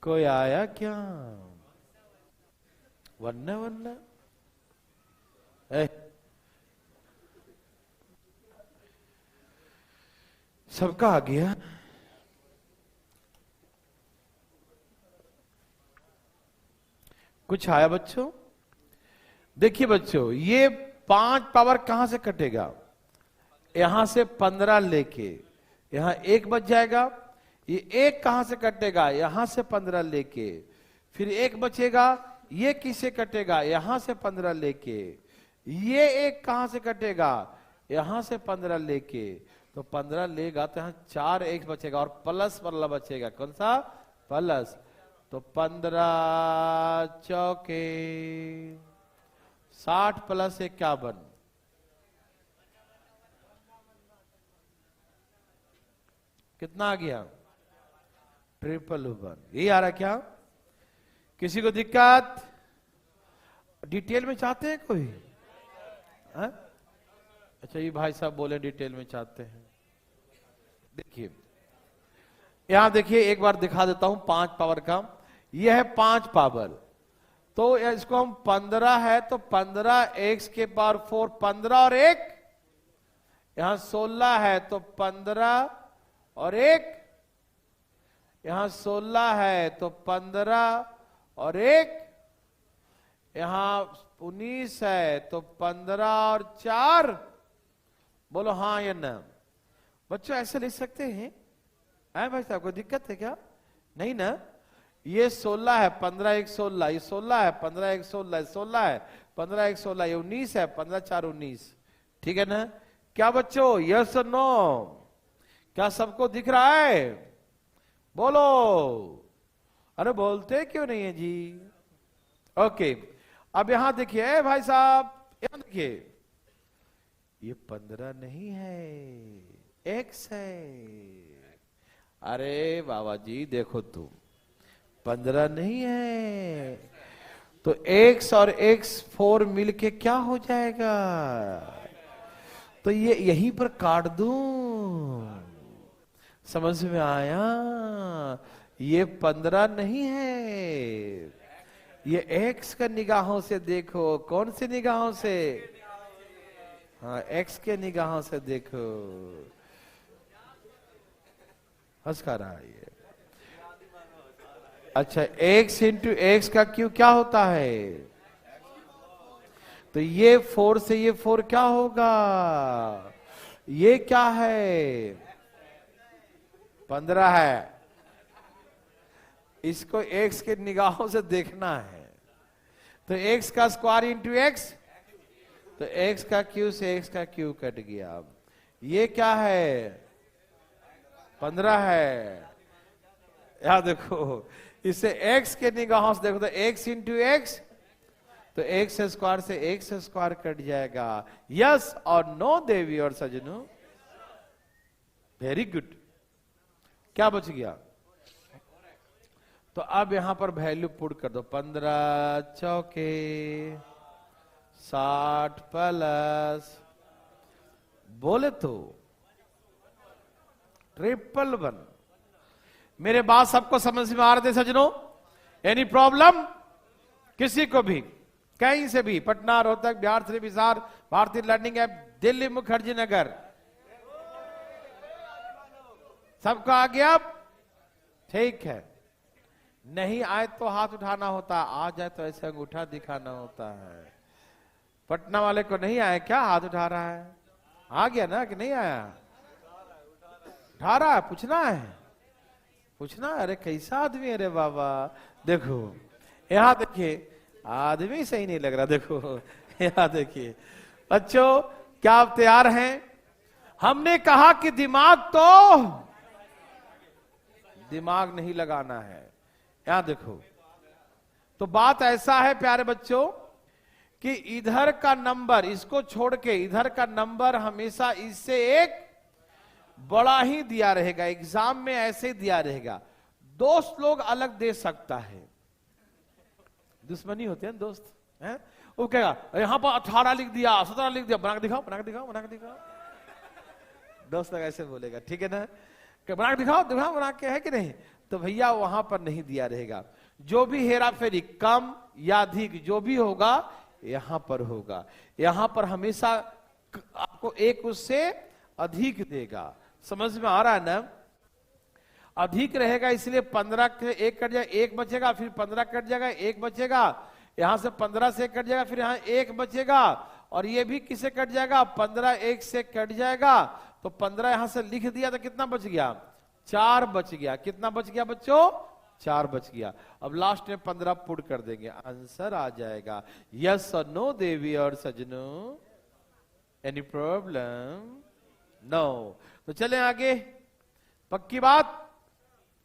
कोई आया क्या? वन्ना वन्ना सबका आ गया? कुछ आया बच्चों? देखिए बच्चों, ये 5 पावर कहां से कटेगा? यहां से 15 लेके यहां एक बच जाएगा। ये एक कहां से कटेगा? यहां से 15 लेके, फिर एक बचेगा। ये किसे कटेगा? यहां से 15 लेके। ये एक कहां से कटेगा? यहां से 15 लेके। तो 15 लेगा तो यहां 4 एक बचेगा और प्लस वाला बचेगा। कौन सा? प्लस। तो 15 चौके 60 प्लस 51 कितना आ गया? 111। ये आ रहा क्या? किसी को दिक्कत? डिटेल में चाहते हैं कोई? है? अच्छा, ये भाई साहब बोले डिटेल में चाहते हैं। देखिए, यहां देखिए, एक बार दिखा देता हूं 5 पावर का। यह है 5 पावर। तो इसको हम 15 है तो 15 x के पावर 4, 15 और 1। यहां 16 है तो 15 और 1। यहां 16 है तो 15 और 1। यहां 19 है तो 15 और 4। बोलो हाँ या ना? बच्चों ऐसे लिख सकते हैं? है भाई साहब, कोई दिक्कत है क्या? नहीं ना? ये 16 है, 15 1 16। ये 16 है, 15 1 16। 16 है, 15 1 16। ये 19 है, 15 4 19। ठीक है ना? क्या बच्चों, यस और नो? क्या सबको दिख रहा है? बोलो। अरे बोलते क्यों नहीं है जी? ओके, अब यहां देखिए भाई साहब, यहां देखिए, ये 15 नहीं है, x है। अरे बाबा जी देखो तुम, 15 नहीं है, तो x और x4 मिलके क्या हो जाएगा? तो ये यहीं पर काट दूं। समझ में आया? ये 15 नहीं है, ये x का निगाहों से देखो। कौन सी निगाहों से? हाँ, x के निगाहों से देखो। हंस खा रहा है ये। अच्छा, x इंटू एक्स का क्यू क्या होता है? तो ये 4 से ये 4 क्या होगा? ये क्या है? 15 है। इसको x के निगाहों से देखना है। तो x का स्क्वायर इंटू एक्स, तो x का क्यू से x का क्यू कट गया। अब ये क्या है? 15 है। यहां देखो, इसे x के निगाहों से देखो, तो x इंटू एक्स, तो एक्स स्क्वायर से एक्स स्क्वायर कट जाएगा। यस और नो देवी और सजनों? Very good. क्या बच गया? तो अब यहां पर वैल्यू पुट कर दो। 15 चौके 60 प्लस, बोले तो 111। मेरे बात सबको समझ में आ रहे थे सजनों? एनी प्रॉब्लम किसी को भी? कहीं से भी, पटना, रोहतक, बिहार से विसार, भारतीय लर्निंग ऐप, दिल्ली, मुखर्जी नगर, सबको आ गया? ठीक है। नहीं आए तो हाथ उठाना होता, आ जाए तो ऐसे अंगूठा दिखाना होता है। पटना वाले को नहीं आया क्या? हाथ उठा रहा है। आ गया ना कि नहीं आया? उठा रहा है, पूछना है, पूछना। अरे कैसा आदमी है रे बाबा। देखो यहां देखिए, आदमी सही नहीं लग रहा। देखो यहां देखिए बच्चों, क्या आप तैयार हैं? हमने कहा कि दिमाग नहीं लगाना है। यहां देखो, तो बात ऐसा है प्यारे बच्चों कि इधर का नंबर, इसको छोड़ के इधर का नंबर हमेशा इससे एक बड़ा ही दिया रहेगा। एग्जाम में ऐसे ही दिया रहेगा। दोस्त लोग अलग दे सकता है, दुश्मनी होते हैं दोस्त हैं? वो कहेगा यहां पर 18 लिख दिया, 17 लिख दिया, बना के दिखाओ, बना के दिखाओ, बना के दिखाओ। दोस्त लोग ऐसे बोलेगा, ठीक है ना? कि बना के दिखाओ, दिखाओ बना के, है कि नहीं? तो भैया वहां पर नहीं दिया रहेगा। जो भी हेरा फेरी, कम या अधिक जो भी होगा यहां पर होगा। यहां पर हमेशा आपको एक उससे अधिक देगा। समझ में आ रहा है ना? अधिक रहेगा, इसलिए 15 से 1 कट जाएगा, 1 बचेगा, फिर 15 कट जाएगा, 1 बचेगा, यहां से 15 से 1 कट जाएगा, फिर यहां 1 बचेगा, और ये भी किससे कट जाएगा? 15 1 से कट जाएगा। तो 15 यहां से लिख दिया तो कितना बच गया? 4 बच गया। कितना बच गया बच्चों? 4 बच गया। अब लास्ट में 15 पुट कर देंगे, आंसर आ जाएगा। यस और नो देवी और सजनों? Any problem? नो। तो चलें आगे। पक्की बात?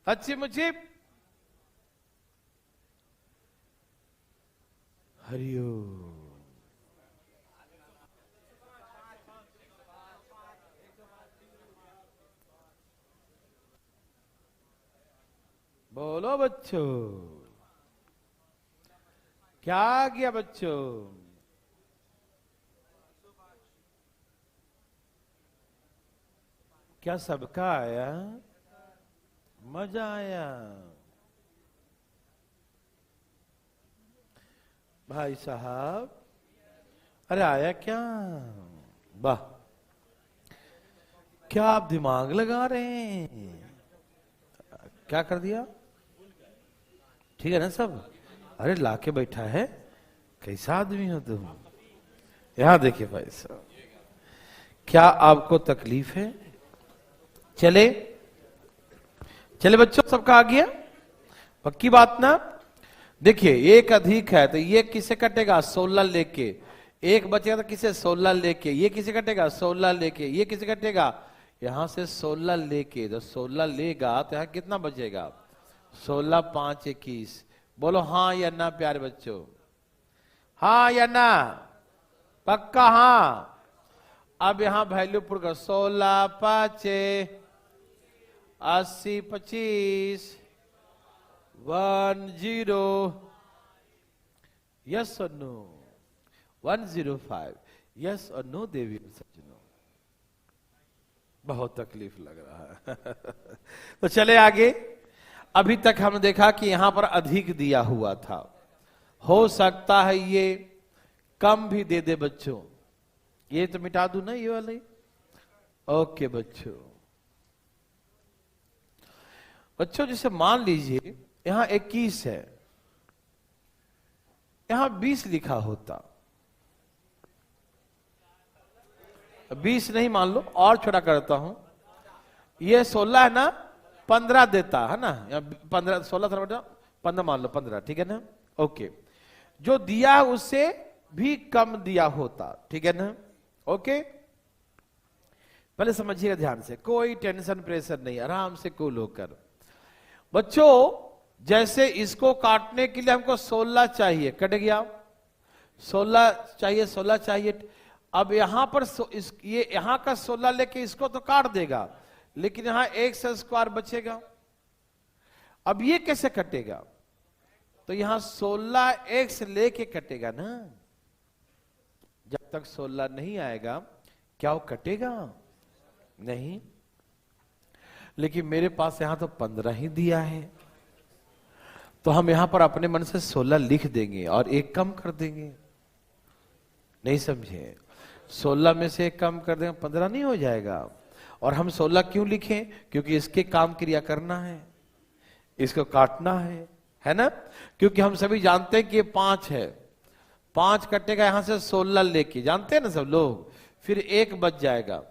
अच्छी मुझे? हरिओम। बोलो बच्चों, क्या आ गया बच्चों? क्या सबका आया? मजा आया? भाई साहब, अरे आया क्या? वाह, क्या आप दिमाग लगा रहे हैं? क्या कर दिया? ठीक है ना सब? अरे लाके बैठा है, कैसा आदमी हो तुम? यहां देखिए भाई साहब, क्या आपको तकलीफ है? चले चले बच्चों, सबका आ गया? पक्की बात ना? देखिए, एक अधिक है तो ये किसे कटेगा? 16 लेके। एक बचेगा तो किसे? 16 लेके। ये किसे कटेगा? 16 लेके। ये किसे कटेगा? यहां से 16 लेके। तो 16 लेगा तो यहां कितना बचेगा? 16 5 21। बोलो हाँ या ना प्यारे बच्चों? हाँ या ना? पक्का हाँ। अब यहां वैल्यू पुट कर, 16 5 80 25 10 यस और नो, 105 यस और नो देवी सज्जनों। बहुत तकलीफ लग रहा है तो चले आगे। अभी तक हमने देखा कि यहां पर अधिक दिया हुआ था, हो सकता है ये कम भी दे दे बच्चों। ये तो मिटा दूं ना ये वाले। ओके बच्चों, बच्चों जैसे मान लीजिए यहां 21 है, यहां 20 लिखा होता, 20 नहीं मान लो, और छोटा करता हूं, ये 16 है ना, 15 देता है ना, या 15 16 15 मान लो, 15 ठीक है ना। ओके, जो दिया उससे भी कम दिया होता, ठीक है ना। ओके, पहले समझिएगा ध्यान से, कोई टेंशन प्रेशर नहीं, आराम से कूल होकर। बच्चों जैसे इसको काटने के लिए हमको 16 चाहिए, कट गया, 16 चाहिए, 16 चाहिए। अब यहां पर ये यहां का 16 लेके इसको तो काट देगा, लेकिन यहां एक्स स्क्वायर बचेगा। अब ये कैसे कटेगा? तो यहां 16 एक्स लेके कटेगा ना। जब तक 16 नहीं आएगा क्या वो कटेगा? नहीं। लेकिन मेरे पास यहां तो 15 ही दिया है, तो हम यहां पर अपने मन से 16 लिख देंगे और एक कम कर देंगे। नहीं समझे? 16 में से एक कम कर देंगे, 15 नहीं हो जाएगा। और हम 16 क्यों लिखें? क्योंकि इसके काम क्रिया करना है, इसको काटना है ना। क्योंकि हम सभी जानते हैं कि ये 5 है, 5 कटेगा यहां से 16 लेके, जानते हैं ना सब लोग। फिर एक बच जाएगा,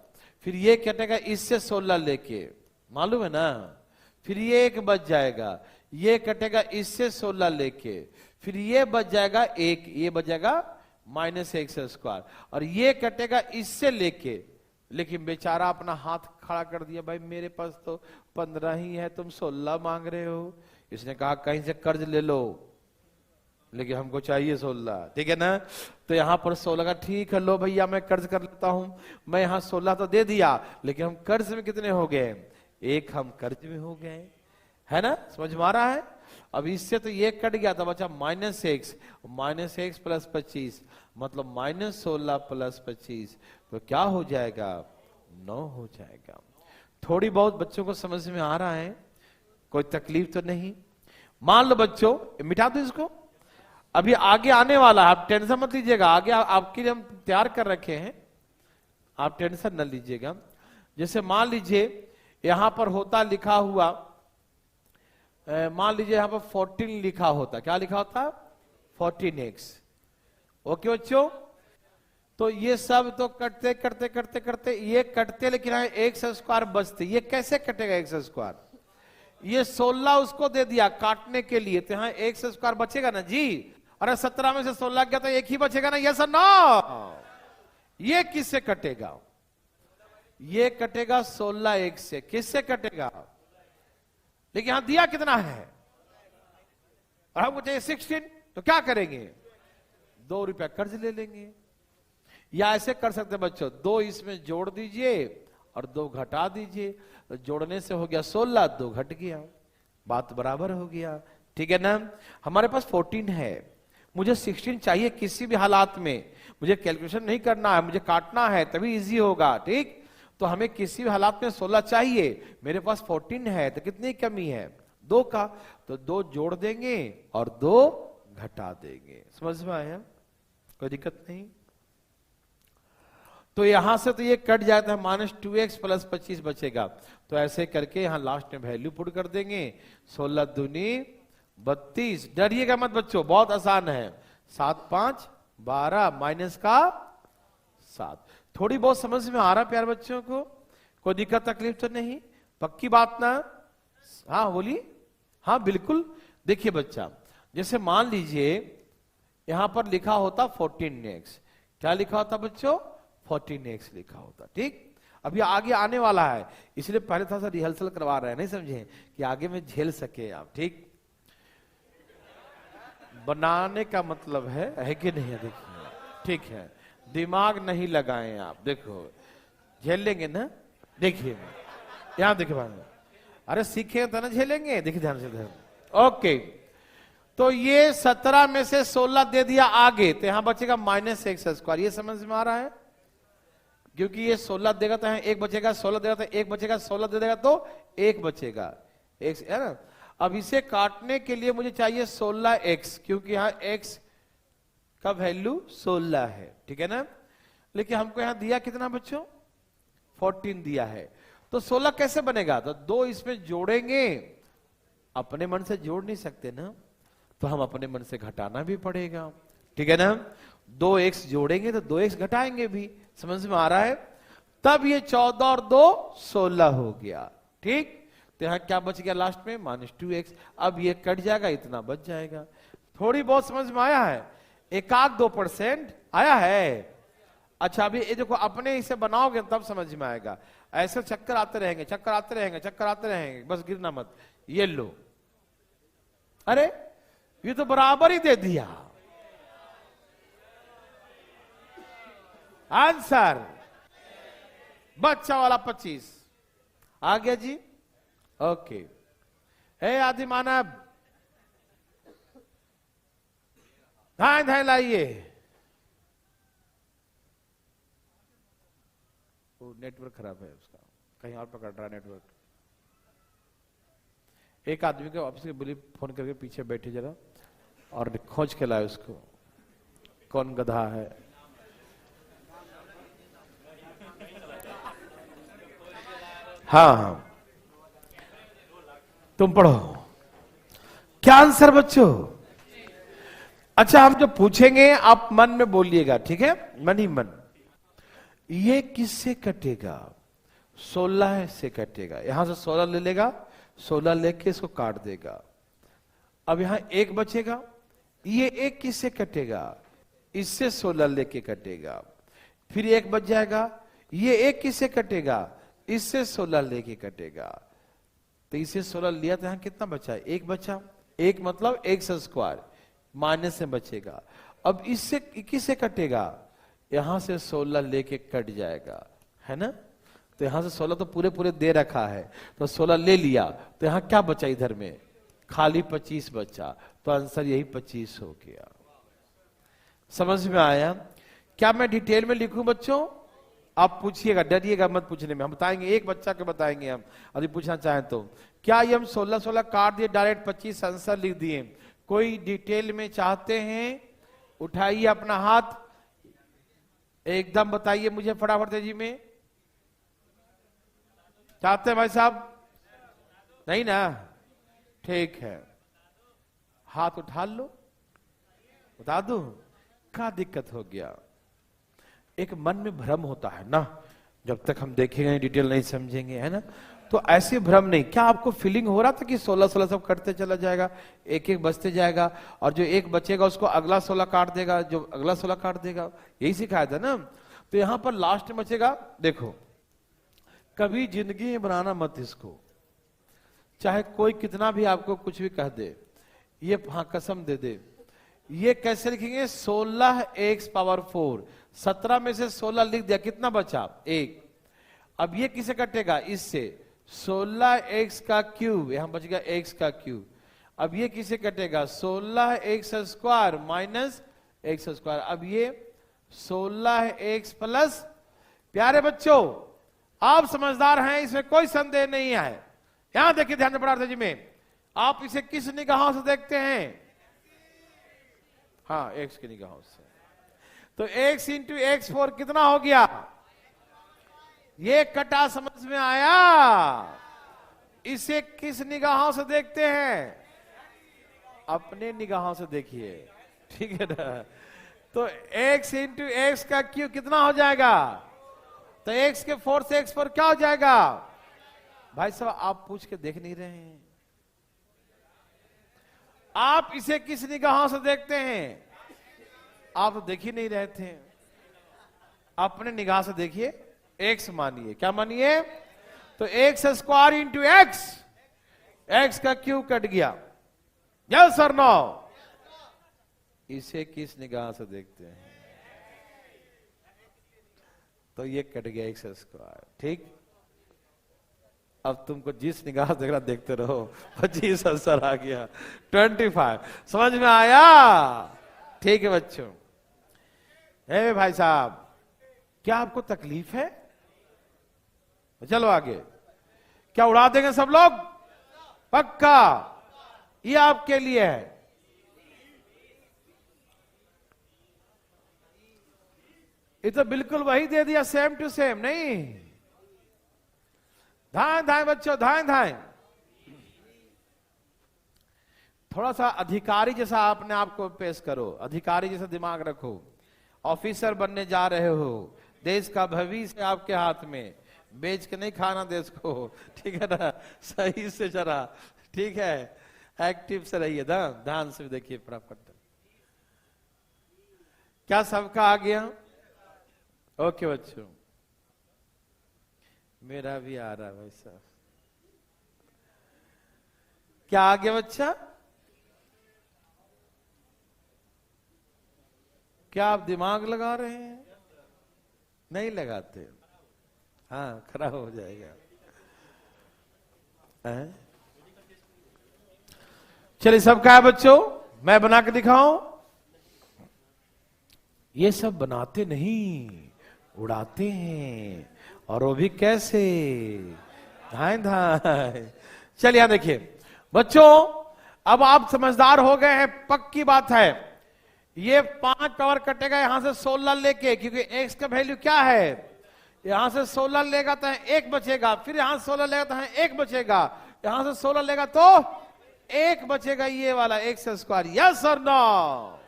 फिर ये कटेगा इससे 16 लेके, मालूम है ना। फिर ये एक बच जाएगा, ये कटेगा इससे 16 लेके, फिर ये बच जाएगा एक, ये बच जाएगा -x², और ये कटेगा इससे लेके। लेकिन बेचारा अपना हाथ खड़ा कर दिया, भाई मेरे पास तो 15 ही है, तुम 16 मांग रहे हो। इसने कहा कहीं से कर्ज ले लो, लेकिन हमको चाहिए 16, ठीक है ना। तो यहां पर 16 का, ठीक है लो भैया मैं कर्ज कर लेता हूं, मैं यहां 16 तो दे दिया, लेकिन हम कर्ज में कितने हो गए? एक हम कर्ज में हो गए, है ना। समझ में आ रहा है? अब इससे तो ये कट गया था, बचा -x, -x + 25 मतलब -16 + 25, तो क्या हो जाएगा? 9 हो जाएगा। थोड़ी बहुत बच्चों को समझ में आ रहा है? कोई तकलीफ तो नहीं? मान लो बच्चों, मिटा दो इसको, अभी आगे आने वाला है, आप टेंशन मत लीजिएगा, आगे आपके लिए हम तैयार कर रखे हैं, आप टेंशन न लीजिएगा। जैसे मान लीजिए यहां पर होता लिखा हुआ, मान लीजिए यहां पर 14 लिखा होता, क्या लिखा होता? 14x। ओके बच्चों, तो ये सब तो कटते करते करते करते ये कटते, लेकिन यहां x² बचते। ये कैसे कटेगा x²? ये 16 उसको दे दिया काटने के लिए, तो यहां x² बचेगा ना जी। अरे 17 में से 16 गया तो एक ही बचेगा ना, यस और नो। ये किससे कटेगा? ये कटेगा 16x से। किससे कटेगा? लेकिन यहां दिया कितना है, और हमको चाहिए 16, तो क्या करेंगे? 2 रुपया कर्ज ले लेंगे। या ऐसे कर सकते बच्चों, 2 इसमें जोड़ दीजिए और 2 घटा दीजिए, तो जोड़ने से हो गया 16, 2 घट गया, बात बराबर हो गया, ठीक है ना। हमारे पास 14 है, मुझे 16 चाहिए किसी भी हालात में, मुझे कैलकुलेशन नहीं करना है, मुझे काटना है तभी इजी होगा, ठीक। तो हमें किसी भी हालात में 16 चाहिए, मेरे पास 14 है, तो कितनी कमी है? 2 का, तो 2 जोड़ देंगे और 2 घटा देंगे। समझ में आया? कोई दिक्कत नहीं। तो यहां से तो ये कट जाता है, -2x + 25 बचेगा। तो ऐसे करके यहां लास्ट में वैल्यू पुट कर देंगे, 16 दूनी 32। डरिएगा मत बच्चों, बहुत आसान है। 7 5 12 माइनस का 7। थोड़ी बहुत समझ में आ रहा प्यार बच्चों को? कोई दिक्कत तकलीफ तो नहीं? पक्की बात ना? हाँ बोलिए। हाँ बिल्कुल। देखिए बच्चा, जैसे मान लीजिए यहां पर लिखा होता 14x, क्या लिखा होता बच्चों? 14x लिखा होता, ठीक। अभी आगे आने वाला है, इसलिए पहले थोड़ा सा रिहर्सल करवा रहे हैं, नहीं समझे, कि आगे में झेल सके आप, ठीक। बनाने का मतलब है कि नहीं है? देखिए, ठीक है, दिमाग नहीं लगाएं आप, देखो झेल लेंगे ना। देखिए यहां देखिए भाई, अरे सीखे तो ना झेलेंगे, देखिए ध्यान से ध्यान। ओके, तो ये 17 में से 16 दे दिया आगे, तो यहां बचेगा -x²। ये समझ में आ रहा है? क्योंकि ये 16 देगा तो एक बचेगा, 16 देगा तो एक बचेगा, 16 दे देगा तो एक बचेगा, एक है ना। अब इसे काटने के लिए मुझे चाहिए 16x, क्योंकि यहां x का वैल्यू 16 है, ठीक है ना। लेकिन हमको यहां दिया कितना बच्चों? 14 दिया है। तो 16 कैसे बनेगा? तो 2 इसमें जोड़ेंगे, अपने मन से जोड़ नहीं सकते ना, तो हम अपने मन से घटाना भी पड़ेगा, ठीक है ना। 2x जोड़ेंगे तो 2x घटाएंगे भी, समझ में आ रहा है? तब ये 14 और 2 16 हो गया, ठीक। तो यहां क्या बच गया लास्ट में? -2x। अब ये कट जाएगा, इतना बच जाएगा। थोड़ी बहुत समझ में आया है? 1-2% आया है? अच्छा, अभी ये देखो, अपने इसे बनाओगे तब समझ में आएगा। ऐसे चक्कर आते रहेंगे, चक्कर आते रहेंगे, चक्कर आते रहेंगे, बस गिरना मत। ये लो, अरे ये तो बराबर ही दे दिया आंसर, बच्चा वाला 25 आ गया जी। ओके, हे आदि मानव, धाए धाए लाइए। वो नेटवर्क खराब है उसका, कहीं और पकड़ रहा है नेटवर्क। एक आदमी को ऑफिस के बोली, फोन करके पीछे बैठे जरा और खोज के लाए उसको, कौन गधा है। हाँ हाँ, तुम पढ़ो। क्या आंसर बच्चों? अच्छा, हम जो पूछेंगे आप मन में बोलिएगा, ठीक है, मन ही मन। ये किससे कटेगा? 16 से कटेगा। यहां से 16 ले लेगा, 16 लेके इसको काट देगा। अब यहां 1 बचेगा, ये 1 किससे कटेगा? इससे 16 लेके कटेगा। फिर 1 बच जाएगा, ये 1 किससे कटेगा? इससे 16 लेके कटेगा। तो इसे 16 लिया तो यहां कितना बचा? 1 बचा। 1 मतलब x² माइनस से बचेगा। अब इससे किससे कटेगा? यहां से 16 लेके कट जाएगा, है ना। तो यहां से 16 तो पूरे पूरे दे रखा है, तो 16 ले लिया, तो यहां क्या बचा? इधर में खाली 25 बचा। तो आंसर यही 25 हो गया। समझ में आया? क्या मैं डिटेल में लिखूं बच्चों? आप पूछिएगा, डरिएगा मत पूछने में, हम बताएंगे, एक बच्चा के बताएंगे हम, अभी पूछना चाहें तो। क्या ये हम 16 काट दिए, डायरेक्ट 25 आंसर लिख दिए? कोई डिटेल में चाहते हैं? उठाइए अपना हाथ, एकदम बताइए मुझे फटाफट तेजी में। चाहते हैं भाई साहब? नहीं ना? ठीक है, हाथ उठा लो, बता दो क्या दिक्कत हो गया। एक मन में भ्रम होता है ना, जब तक हम देखेंगे डिटेल नहीं समझेंगे, है ना। तो ऐसे भ्रम नहीं। क्या आपको फीलिंग हो रहा था कि 16 सब कटते चला जाएगा, 1-1 बचते जाएगा, और जो 1 बचेगा उसको अगला 16 काट देगा, जो अगला 16 काट देगा, यही सिखाया था ना। तो यहां पर लास्ट में बचेगा, देखो कभी जिंदगी में बनाना मत इसको, चाहे कोई कितना भी आपको कुछ भी कह दे, ये हाँ कसम दे दे। ये कैसे लिखेंगे? 16x⁴। 17 में से 16 लिख दिया, कितना बचा? 1। अब ये किसे कटेगा? इससे 16x³ यहां बच गया x³। अब ये किसे कटेगा? 16x² minus x²। अब ये 16x प्लस। प्यारे बच्चों, आप समझदार हैं, इसमें कोई संदेह नहीं है। यहां देखिए, ध्यान में पढ़ा जी में, आप इसे किस निगाहों से देखते हैं? हाँ, x की निगाहों से। तो x इंटू x4 कितना हो गया? ये कटा, समझ में आया? इसे किस निगाहों से देखते हैं? अपने निगाहों से देखिए, ठीक है ना। तो x इंटू x³ कितना हो जाएगा? तो x के 4 से x4 क्या हो जाएगा? भाई साहब आप पूछ के देख नहीं रहे हैं, आप इसे किस निगाहों से देखते हैं? आप तो देख ही नहीं रहे थे। अपने निगाह से देखिए, x मानिए, क्या मानिए? तो x² इंटू x का क्यूब कट गया, यस और नो? इसे किस निगाह से देखते हैं? तो ये कट गया एक्स स्क्वायर। ठीक, अब तुमको जिस निगाह से देखना देखते रहो। 25 आंसर आ गया, 25। समझ में आया? ठीक है बच्चों। ए भाई साहब, क्या आपको तकलीफ है? चलो आगे। क्या उड़ा देंगे सब लोग? पक्का? ये आपके लिए है। ये तो बिल्कुल वही दे दिया, सेम टू सेम। नहीं, धाएं धाएं बच्चों, धाएं धाएं। थोड़ा सा अधिकारी जैसा अपने आप को पेश करो, अधिकारी जैसा दिमाग रखो। ऑफिसर बनने जा रहे हो, देश का भविष्य आपके हाथ में, बेच के नहीं खाना देश को। ठीक है ना? सही से जरा, ठीक है, एक्टिव से रहिए। ध्यान से देखिए फटाफट। क्या सबका आ गया? ओके बच्चों, मेरा भी आ रहा है भाई साहब। क्या आ गया बच्चा? क्या आप दिमाग लगा रहे हैं? नहीं लगाते? हाँ, खराब हो जाएगा। चलिए, सबका है बच्चों? मैं बना के दिखाऊं? ये सब बनाते नहीं, उड़ाते हैं, और वो भी कैसे? धाएं धाएं। चलिए यहां देखिए बच्चों, अब आप समझदार हो गए हैं, पक्की बात है। ये 5 पावर कटेगा यहां से 16 लेके, क्योंकि x का वैल्यू क्या है? यहां से 16 लेगा तो 1 बचेगा, फिर यहां से 16 लेगा तो 1 बचेगा, यहां से 16 लेगा तो 1 बचेगा, ये वाला एक्स स्क्वायर। यस और नो?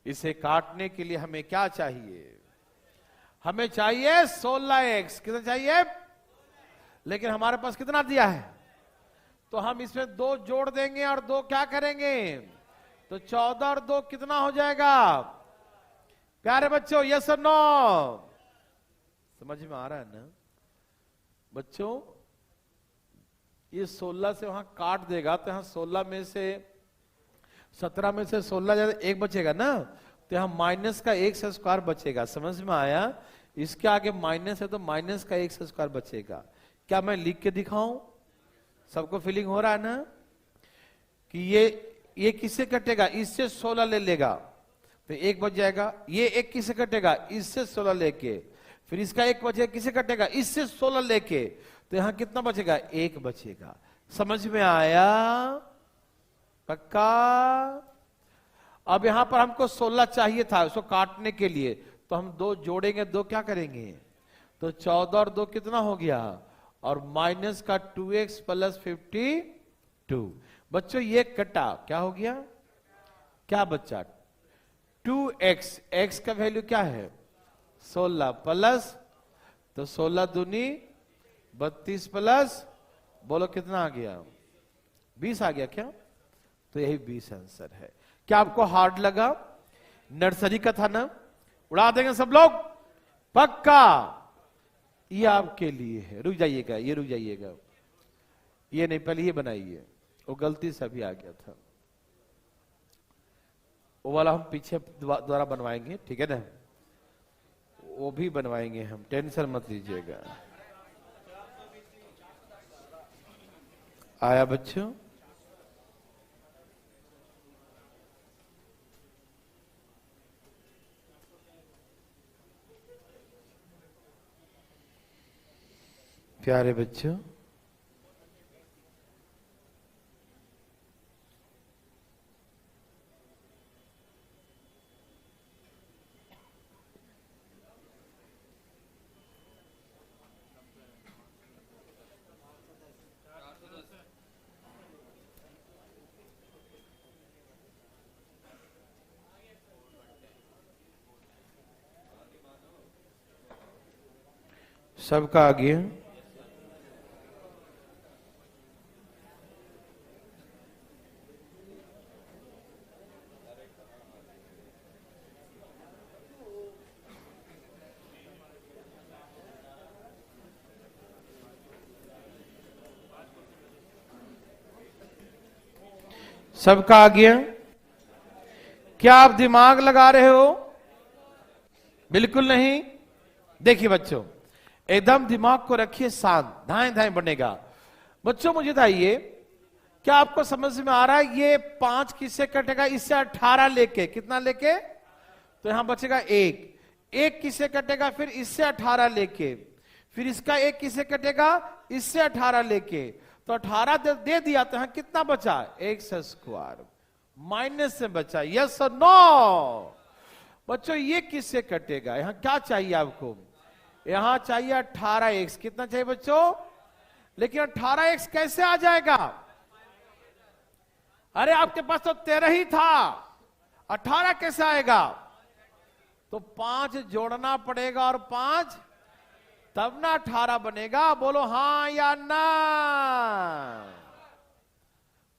इसे काटने के लिए हमें क्या चाहिए? हमें चाहिए 16x। कितना चाहिए? लेकिन हमारे पास कितना दिया है? तो हम इसमें 2 जोड़ देंगे और 2 क्या करेंगे? तो 14 और 2 कितना हो जाएगा प्यारे बच्चों? यस और नो? समझ में आ रहा है ना बच्चों? ये 16 से वहां काट देगा तो यहां 16 में से 17 में से 16 ज्यादा 1 बचेगा ना, तो यहां माइनस का एक्स स्क्वायर बचेगा। समझ में आया? इसके आगे माइनस है तो माइनस का एक्स स्क्वायर बचेगा। क्या मैं लिख के दिखाऊं? सबको फीलिंग हो रहा है ना कि ये किससे कटेगा? इससे 16 ले लेगा तो 1 बच जाएगा। ये 1 किससे कटेगा? इससे 16 लेके, फिर इसका 1 बचेगा, किससे कटेगा? इससे 16 लेके, तो यहां कितना बचेगा? 1 बचेगा। समझ में आया? पक्का? अब यहां पर हमको 16 चाहिए था उसको काटने के लिए, तो हम 2 जोड़ेंगे, 2 क्या करेंगे? तो 14 और 2 कितना हो गया? और माइनस का 2x प्लस 52। बच्चों ये कटा, क्या हो गया? क्या बच्चा? 2x। x का वैल्यू क्या है? 16 प्लस, तो 16 दूनी 32 प्लस, बोलो कितना आ गया? 20 आ गया क्या? तो यही 20 आंसर है। क्या आपको हार्ड लगा? नर्सरी का था ना? उड़ा देंगे सब लोग? पक्का? ये आपके लिए है। रुक जाइएगा, ये रुक जाइएगा, ये नहीं, पहले ये बनाइए, वो गलती से अभी आ गया था। वो वाला हम पीछे दोबारा बनवाएंगे, ठीक है ना? वो भी बनवाएंगे हम, टेंशन मत लीजिएगा। आया बच्चों? प्यारे बच्चों, सबका आ गया? सबका आ गया? क्या आप दिमाग लगा रहे हो? बिल्कुल नहीं। देखिए बच्चों, एकदम दिमाग को रखिए शांत, धाएं धाएं बनेगा। बच्चों मुझे बताइए, क्या आपको समझ में आ रहा है ये 5 किससे कटेगा? इससे 18 लेके, कितना लेके? तो यहां बचेगा 1 किससे कटेगा? फिर इससे 18 लेके, फिर इसका 1 किससे कटेगा? इससे 18 लेके, तो 18 दे दिया, तो यहां कितना बचा? एक्स स्क्वायर माइनस से बचा। यस और नो? बच्चों ये किससे कटेगा? यहां क्या चाहिए आपको? यहां चाहिए 18x। कितना चाहिए बच्चों? लेकिन 18x कैसे आ जाएगा? अरे आपके पास तो 13 ही था, 18 कैसे आएगा? तो 5 जोड़ना पड़ेगा और 5 तब ना 18 बनेगा। बोलो हां या ना?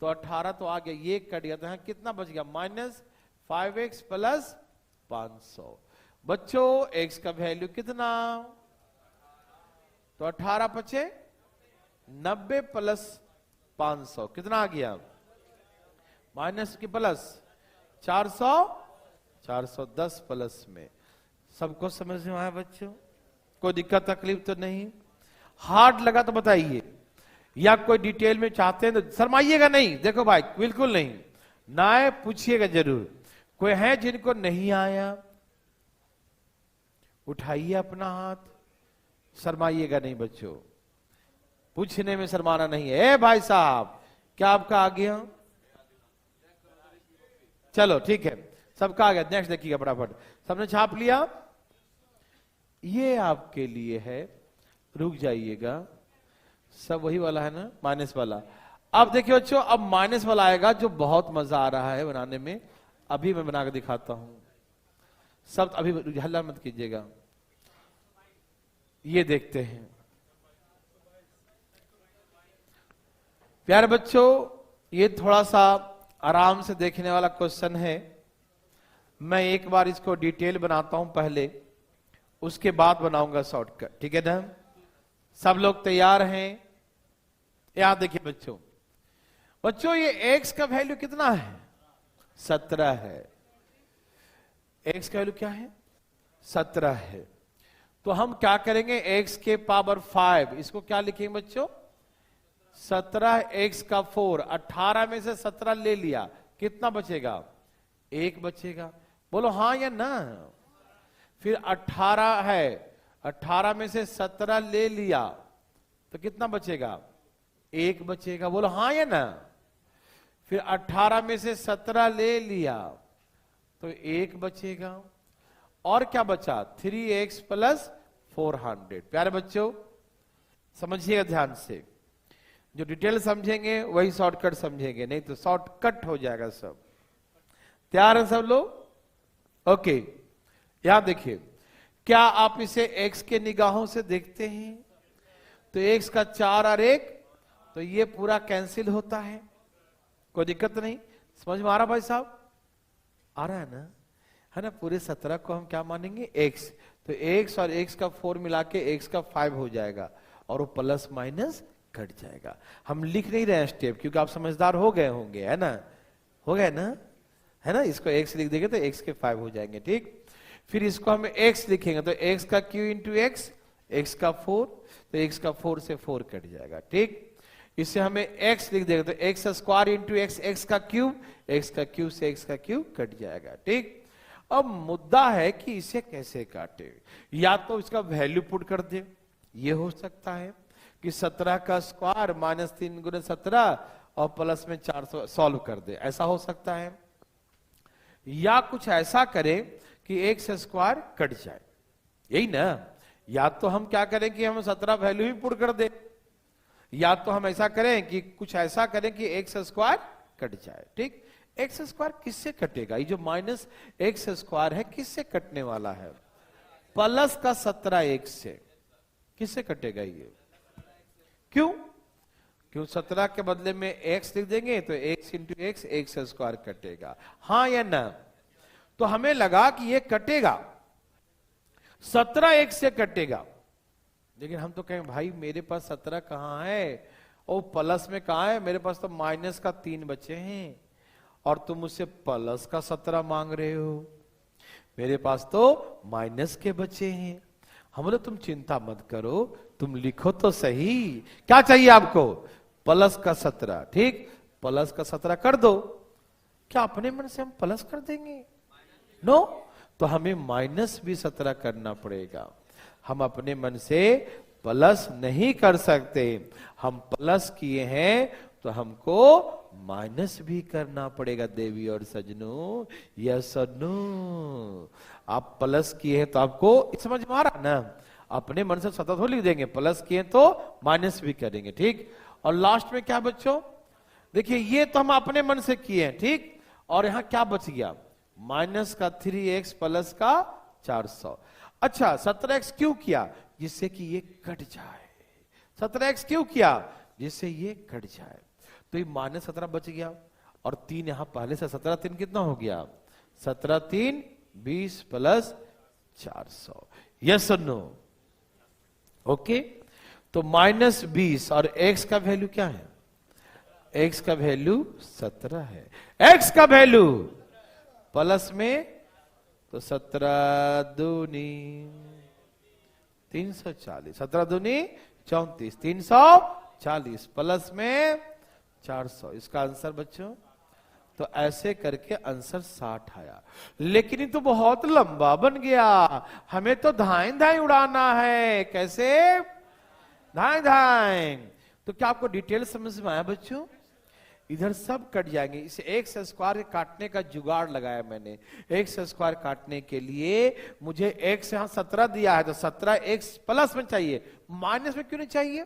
तो 18 तो आ गया, ये कट गया, तो यहां कितना बच गया? -5x plus 500। बच्चों x का वैल्यू कितना? तो 18 बचे 90 प्लस 500 कितना आ गया? माइनस की प्लस 400, 410 प्लस में। सबको समझ में आया बच्चों? कोई दिक्कत तकलीफ तो नहीं? हार्ड लगा तो बताइए, या कोई डिटेल में चाहते हैं तो शर्माइएगा नहीं। देखो भाई बिल्कुल नहीं, ना आए पूछिएगा जरूर। कोई है जिनको नहीं आया? उठाइए अपना हाथ, शर्माइएगा नहीं बच्चों, पूछने में शर्माना नहीं है। ए भाई साहब, क्या आपका आ गया? चलो ठीक है, सबका आ गया। नेक्स्ट देखिएगा फटाफट, सबने छाप लिया? ये आपके लिए है, रुक जाइएगा। सब वही वाला है ना, माइनस वाला। अब देखिए बच्चों, अब माइनस वाला आएगा जो बहुत मजा आ रहा है बनाने में। अभी मैं बना के दिखाता हूं, सब अभी हल्ला मत कीजिएगा। ये देखते हैं प्यारे बच्चों, ये थोड़ा सा आराम से देखने वाला क्वेश्चन है। मैं एक बार इसको डिटेल बनाता हूं पहले, उसके बाद बनाऊंगा शॉर्टकट, ठीक है ना? सब लोग तैयार हैं? यहां देखिए बच्चों, बच्चों ये x का वैल्यू कितना है? 17 है। x का वैल्यू क्या है? 17 है। तो हम क्या करेंगे? x के पावर 5, इसको क्या लिखेंगे बच्चों? 17x का 4। 18 में से 17 ले लिया, कितना बचेगा? 1 बचेगा। बोलो हाँ या ना? फिर 18 है, 18 में से 17 ले लिया तो कितना बचेगा? 1 बचेगा। बोलो हाँ या ना? फिर 18 में से 17 ले लिया तो 1 बचेगा। और क्या बचा? 3x plus 400। प्यारे बच्चों समझिएगा ध्यान से, जो डिटेल समझेंगे वही शॉर्टकट समझेंगे, नहीं तो शॉर्टकट हो जाएगा सब। तैयार है सब लोग? ओके, यहां देखिए, क्या आप इसे x के निगाहों से देखते हैं? तो x का 4 और 1, तो ये पूरा कैंसिल होता है, कोई दिक्कत नहीं। समझ में आ रहा भाई साहब? आ रहा है ना? है ना? पूरे 17 को हम क्या मानेंगे? x। तो x और x का 4 मिला के x का 5 हो जाएगा, और वो प्लस माइनस कट जाएगा। हम लिख नहीं रहे हैं स्टेप, क्योंकि आप समझदार हो गए होंगे, है ना? हो गए ना? है ना? इसको x लिख देंगे तो x के 5 हो जाएंगे, ठीक। फिर इसको हम x लिखेंगे तो x का q इंटू एक्स, x का 4, तो x का 4 से 4 कट जाएगा, ठीक। इसे हमें x लिख देंगे तो x square into x, x का क्यूब, x का क्यूब से x का क्यूब कट जाएगा, ठीक। अब मुद्दा है कि इसे कैसे काटे। या तो इसका वैल्यू पुट कर दे, ये हो सकता है कि 17 का स्क्वायर -3 गुने 17 और प्लस में 400 सॉल्व कर दे, ऐसा हो सकता है। या कुछ ऐसा करें कि x स्क्वायर कट जाए, यही ना। या तो हम क्या करें कि हम 17 वैल्यू ही पुट कर दे, या तो हम ऐसा करें कि कुछ ऐसा करें कि x स्क्वायर कट जाए, ठीक। x स्क्वायर किससे कटेगा? ये जो माइनस x स्क्वायर है किससे कटने वाला है? प्लस का 17 x से। किससे कटेगा ये? क्यों? क्यों 17 के बदले में x लिख देंगे तो x into x, x square कटेगा, हाँ या ना? तो हमें लगा कि ये कटेगा, 17 x से कटेगा। लेकिन हम तो कहें भाई मेरे पास 17 कहां है, और प्लस में कहां है? मेरे पास तो माइनस का 3 बचे हैं, और तुम मुझसे प्लस का 17 मांग रहे हो। मेरे पास तो माइनस के बचे हैं। हम बोले तुम चिंता मत करो, तुम लिखो तो सही, क्या चाहिए आपको? प्लस का 17, ठीक, प्लस का 17 कर दो। क्या अपने मन से हम प्लस कर देंगे? नो, तो हमें माइनस भी 17 करना पड़ेगा। हम अपने मन से प्लस नहीं कर सकते। हम प्लस किए हैं तो हमको माइनस भी करना पड़ेगा देवी और सजनों। यस और नो? आप प्लस किए हैं तो आपको समझ में आ रहा ना? अपने मन से 17 थोड़ी लिख देंगे, प्लस किए तो माइनस भी करेंगे, ठीक। और लास्ट में क्या बच्चों? देखिए ये तो हम अपने मन से किए हैं, ठीक। और यहां क्या बच गया? माइनस का 3x प्लस का 400। अच्छा 17x क्यों किया? जिससे कि ये कट जाए। 17x क्यों किया? जिससे ये कट जाए। तो ये माइनस 17 बच गया और 3 यहां पहले से 17 3 कितना हो गया? 17 3 20 प्लस 400। यस और नो? ओके, तो माइनस 20 और x का वैल्यू क्या है? x का वैल्यू 17 है। x का वैल्यू प्लस में तो 17 दूनी 340, 17 दूनी 34, 340 प्लस में 400। इसका आंसर बच्चों, तो ऐसे करके आंसर 60 आया। लेकिन ये तो बहुत लंबा बन गया, हमें तो धाई धाई उड़ाना है। कैसे? धाई धाई। तो क्या आपको डिटेल समझ में आया बच्चों? इधर सब कट जाएंगे। इसे एक्स स्क्वायर काटने का जुगाड़ लगाया मैंने। एक्स स्क्वायर काटने के लिए मुझे एक्स यहां 17 दिया है तो 17 एक्स प्लस में चाहिए, माइनस में क्यों नहीं चाहिए?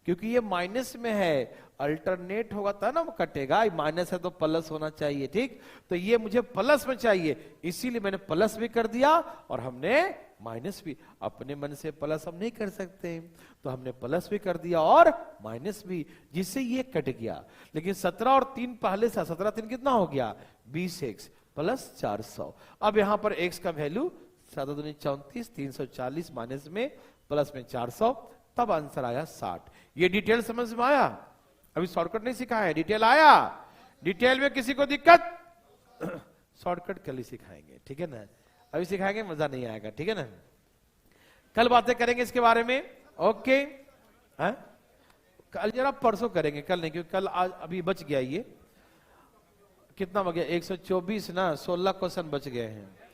क्योंकि ये माइनस में है, अल्टरनेट होगा तब ना वो कटेगा। माइनस है तो प्लस होना चाहिए, ठीक। तो ये मुझे प्लस में चाहिए, इसीलिए मैंने प्लस भी कर दिया और हमने माइनस भी। अपने मन से प्लस हम नहीं कर सकते, तो हमने प्लस भी कर दिया और माइनस भी, जिससे ये कट गया। लेकिन 17 और 3 पहले से, 17 3 कितना हो गया? 20x plus 400। अब यहां पर x का वैल्यू 7 दूनी 34, 340 माइनस में प्लस में 400, तब आंसर आया 60। ये डिटेल समझ में आया? अभी शॉर्टकट नहीं सिखाया है, डिटेल आया। डिटेल में किसी को दिक्कत? शॉर्टकट कल ही सिखाएंगे, ठीक है ना? अभी सिखाएंगे, मजा नहीं आएगा, ठीक है ना? कल बातें करेंगे इसके बारे में, ओके? कल जरा परसों करेंगे, कल नहीं, क्योंकि कल आज अभी बच गया। ये कितना बच गया? 124 ना, 16 क्वेश्चन बच गए हैं।